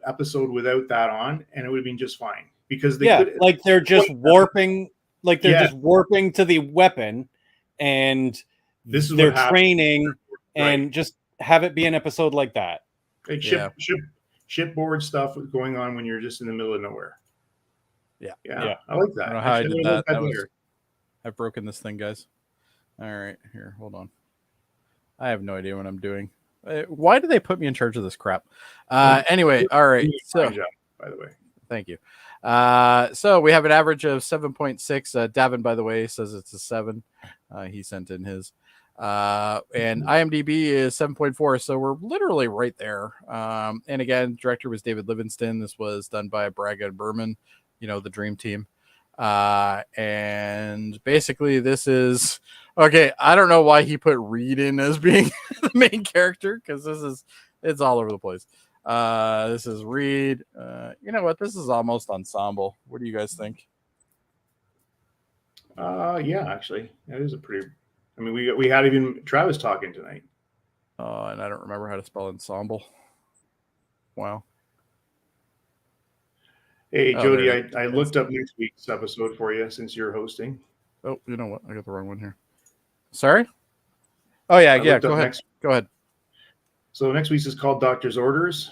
episode without that on, and it would have been just fine because they're just warping, just warping to the weapon, and this is their training, and just have it be an episode like that. Like shipboard stuff going on when you're just in the middle of nowhere. Yeah. I like that. I don't know how I did that. I've broken this thing, guys. All right, here, hold on. I have no idea what I'm doing. Why do they put me in charge of this crap? Anyway, all right. So, job, by the way, thank you. So we have an average of 7.6. Davin, by the way, says it's a 7. He sent in his. And IMDb is 7.4. So we're literally right there. And again, director was David Livingston. This was done by Braga and Berman, the Dream Team. And basically this is okay. I don't know why he put Reed in as being the main character, because it's all over the place. This is Reed. You know what? This is almost ensemble. What do you guys think? Yeah, actually, that is a pretty. I mean, we had even Travis talking tonight. And I don't remember how to spell ensemble. Wow. Hey, Oh, Jody, there it I is. looked up next week's episode for you since you're hosting. Oh, you know what? I got the wrong one here. Sorry? Oh, yeah. Go ahead. Go ahead. So next week's is called Doctor's Orders.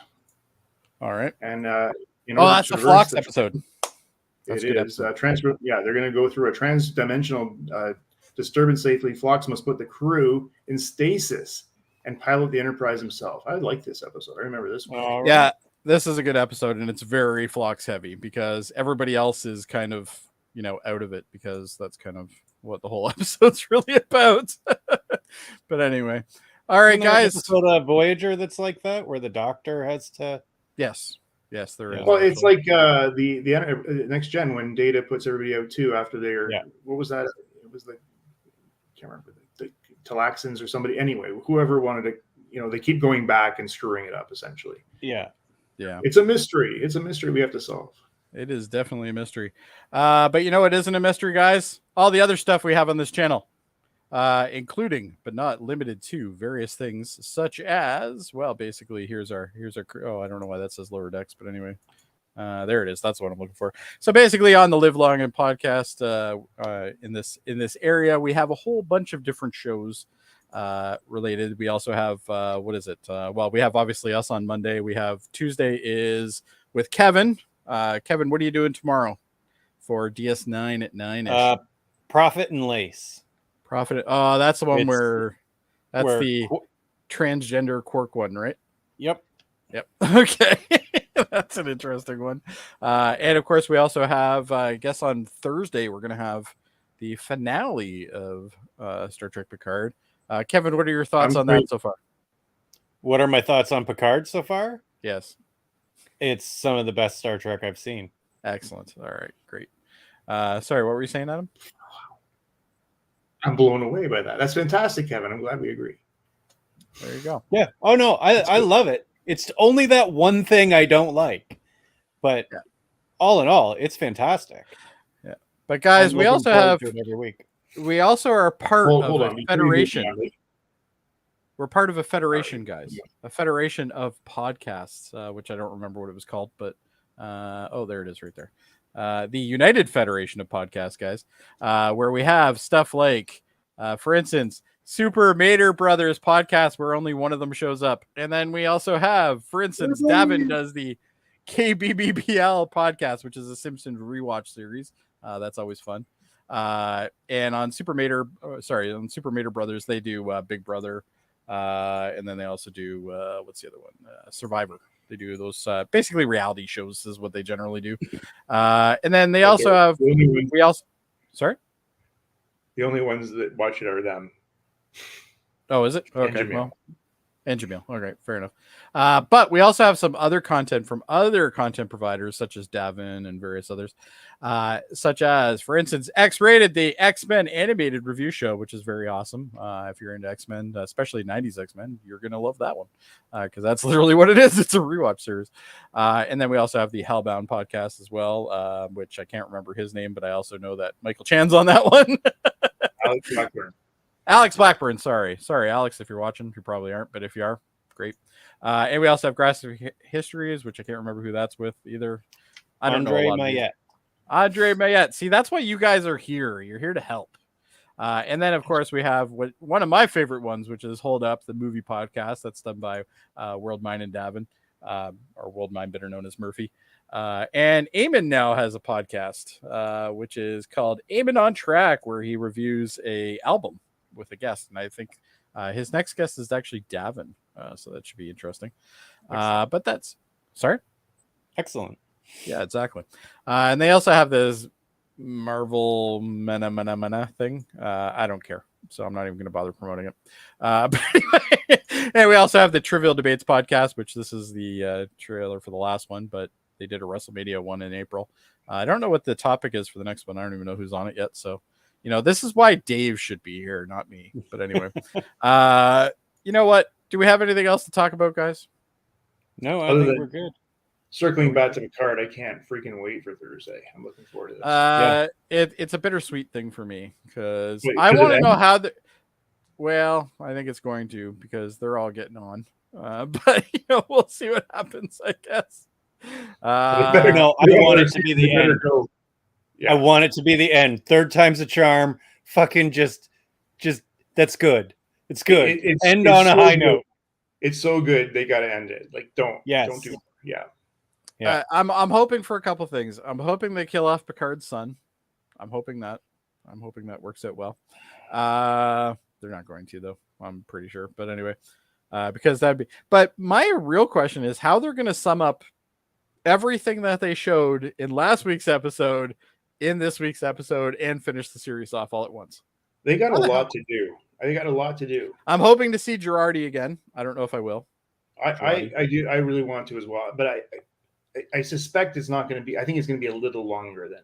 All right. And that's the Phlox episode. That's it is. Transfer. Yeah, they're going to go through a trans-dimensional disturbance safely. Phlox must put the crew in stasis and pilot the Enterprise himself. I like this episode. I remember this one. Yeah, this is a good episode, and it's very Phlox heavy because everybody else is kind of, out of it because that's kind of what the whole episode's really about. But anyway. All right, guys. Episode of Voyager that's like that, where the Doctor has to... Yes, there is. Well, it's like the Next Gen when Data puts everybody out too after they're what was that? It was like I can't remember the Talaxans or somebody. Anyway, whoever wanted to, they keep going back and screwing it up essentially. Yeah. It's a mystery. It's a mystery we have to solve. It is definitely a mystery. But it isn't a mystery, guys. All the other stuff we have on this channel, including but not limited to various things such as, well, basically here's our oh, I don't know why that says lower decks, but anyway, there it is. That's what I'm looking for. So basically on the Live Long and podcast, in this area, we have a whole bunch of different shows related. We also have what is it? Well, we have obviously us on Monday. We have Tuesday is with Kevin. Kevin, what are you doing tomorrow for DS9 at 9ish? Profit and Lace. Profit. Oh, that's the one where the transgender Quark one, right? Yep. Okay. That's an interesting one. And of course, we also have, I guess on Thursday, we're going to have the finale of Star Trek Picard. Kevin, what are your thoughts on that so far? What are my thoughts on Picard so far? Yes. It's some of the best Star Trek I've seen. Excellent. All right, great. Sorry, what were you saying, Adam? I'm blown away by that. That's fantastic, Kevin. I'm glad we agree. There you go. Yeah. Oh, no, I love it. It's only that one thing I don't like. But all in all, it's fantastic. Yeah. But guys, we also have every week. We also are part of a federation. We're part of a federation, guys. A federation of podcasts, which I don't remember what it was called, but there it is right there. The United Federation of Podcasts, guys, where we have stuff like, for instance, Super Mater Brothers podcast, where only one of them shows up. And then we also have, for instance, Davin does the KBBBL podcast, which is a Simpson rewatch series. That's always fun. And on Super Mater Brothers, they do Big Brother. And then they also do, what's the other one? Survivor. They do those basically reality shows is what they generally do. And then they also have, sorry? The only ones that watch it are them. Oh, is it? Okay. And Jaemeel. Okay, fair enough. But we also have some other content from other content providers, such as Davin and various others, such as, for instance, X-Rated, the X-Men animated review show, which is very awesome. If you're into X-Men, especially 90s X-Men, you're going to love that one because that's literally what it is. It's a rewatch series. And then we also have the Hellbound podcast as well, which I can't remember his name, but I also know that Michael Chan's on that one. Alex Blackburn, sorry, Alex, if you're watching, you probably aren't, but if you are, great. And we also have Graphic Histories, which I can't remember who that's with either. I don't know. Andre Mayette. See, that's why you guys are here. You're here to help. And then, of course, we have one of my favorite ones, which is Hold Up, the movie podcast that's done by World Mind and Davin, or World Mind, better known as Murphy. And Eamon now has a podcast, which is called Eamon on Track, where he reviews a album with a guest, and I think his next guest is actually Davin, so that should be interesting. But that's excellent. Yeah, exactly. And they also have this Marvel Mena thing. I don't care, so I'm not even going to bother promoting it. But anyway, and we also have the Trivial Debates podcast, which this is the trailer for the last one, but they did a WrestleMania one in April. I don't know what the topic is for the next one. I don't even know who's on it yet, so this is why Dave should be here, not me. But anyway, you know what? Do we have anything else to talk about, guys? No, I Other think than- we're good. Circling back to the card, I can't freaking wait for Thursday. I'm looking forward to this. It's a bittersweet thing for me because Wait, I 'cause want it to know ends? how the. Well, I think it's going to because they're all getting on. But we'll see what happens. I guess. No, I want it to be the end. Go. Yeah. I want it to be the end. Third time's a charm. Fucking just that's good. It's good. End on a so high good. note. It's so good they got to end it. Like don't do. Yeah. Yeah. I'm hoping for a couple things. I'm hoping they kill off Picard's son. I'm hoping that works out well. They're not going to though. I'm pretty sure. But anyway, because that'd be. But my real question is how they're going to sum up everything that they showed in last week's episode, in this week's episode, and finish the series off all at once. They got a lot to do. They got a lot to do. I'm hoping to see Girardi again. I don't know if I will. I do. I really want to as well. But I suspect it's not going to be. I think it's going to be a little longer than.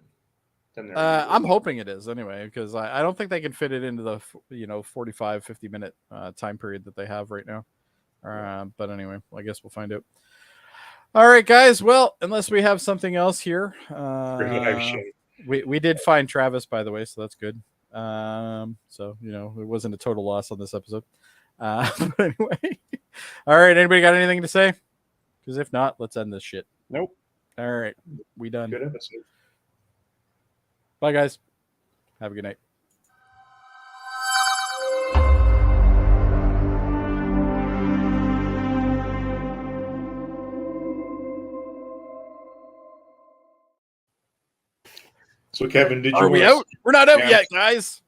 I'm hoping it is anyway because I don't think they can fit it into the 45-50 minute time period that they have right now. But anyway, I guess we'll find out. All right, guys. Well, unless we have something else here, we did find Travis, by the way, so that's good. So it wasn't a total loss on this episode. But anyway, all right. Anybody got anything to say? Because if not, let's end this shit. Nope. All right, we done. Good episode. Bye, guys. Have a good night. So Kevin, did you? Are we out? We're not out yet, guys.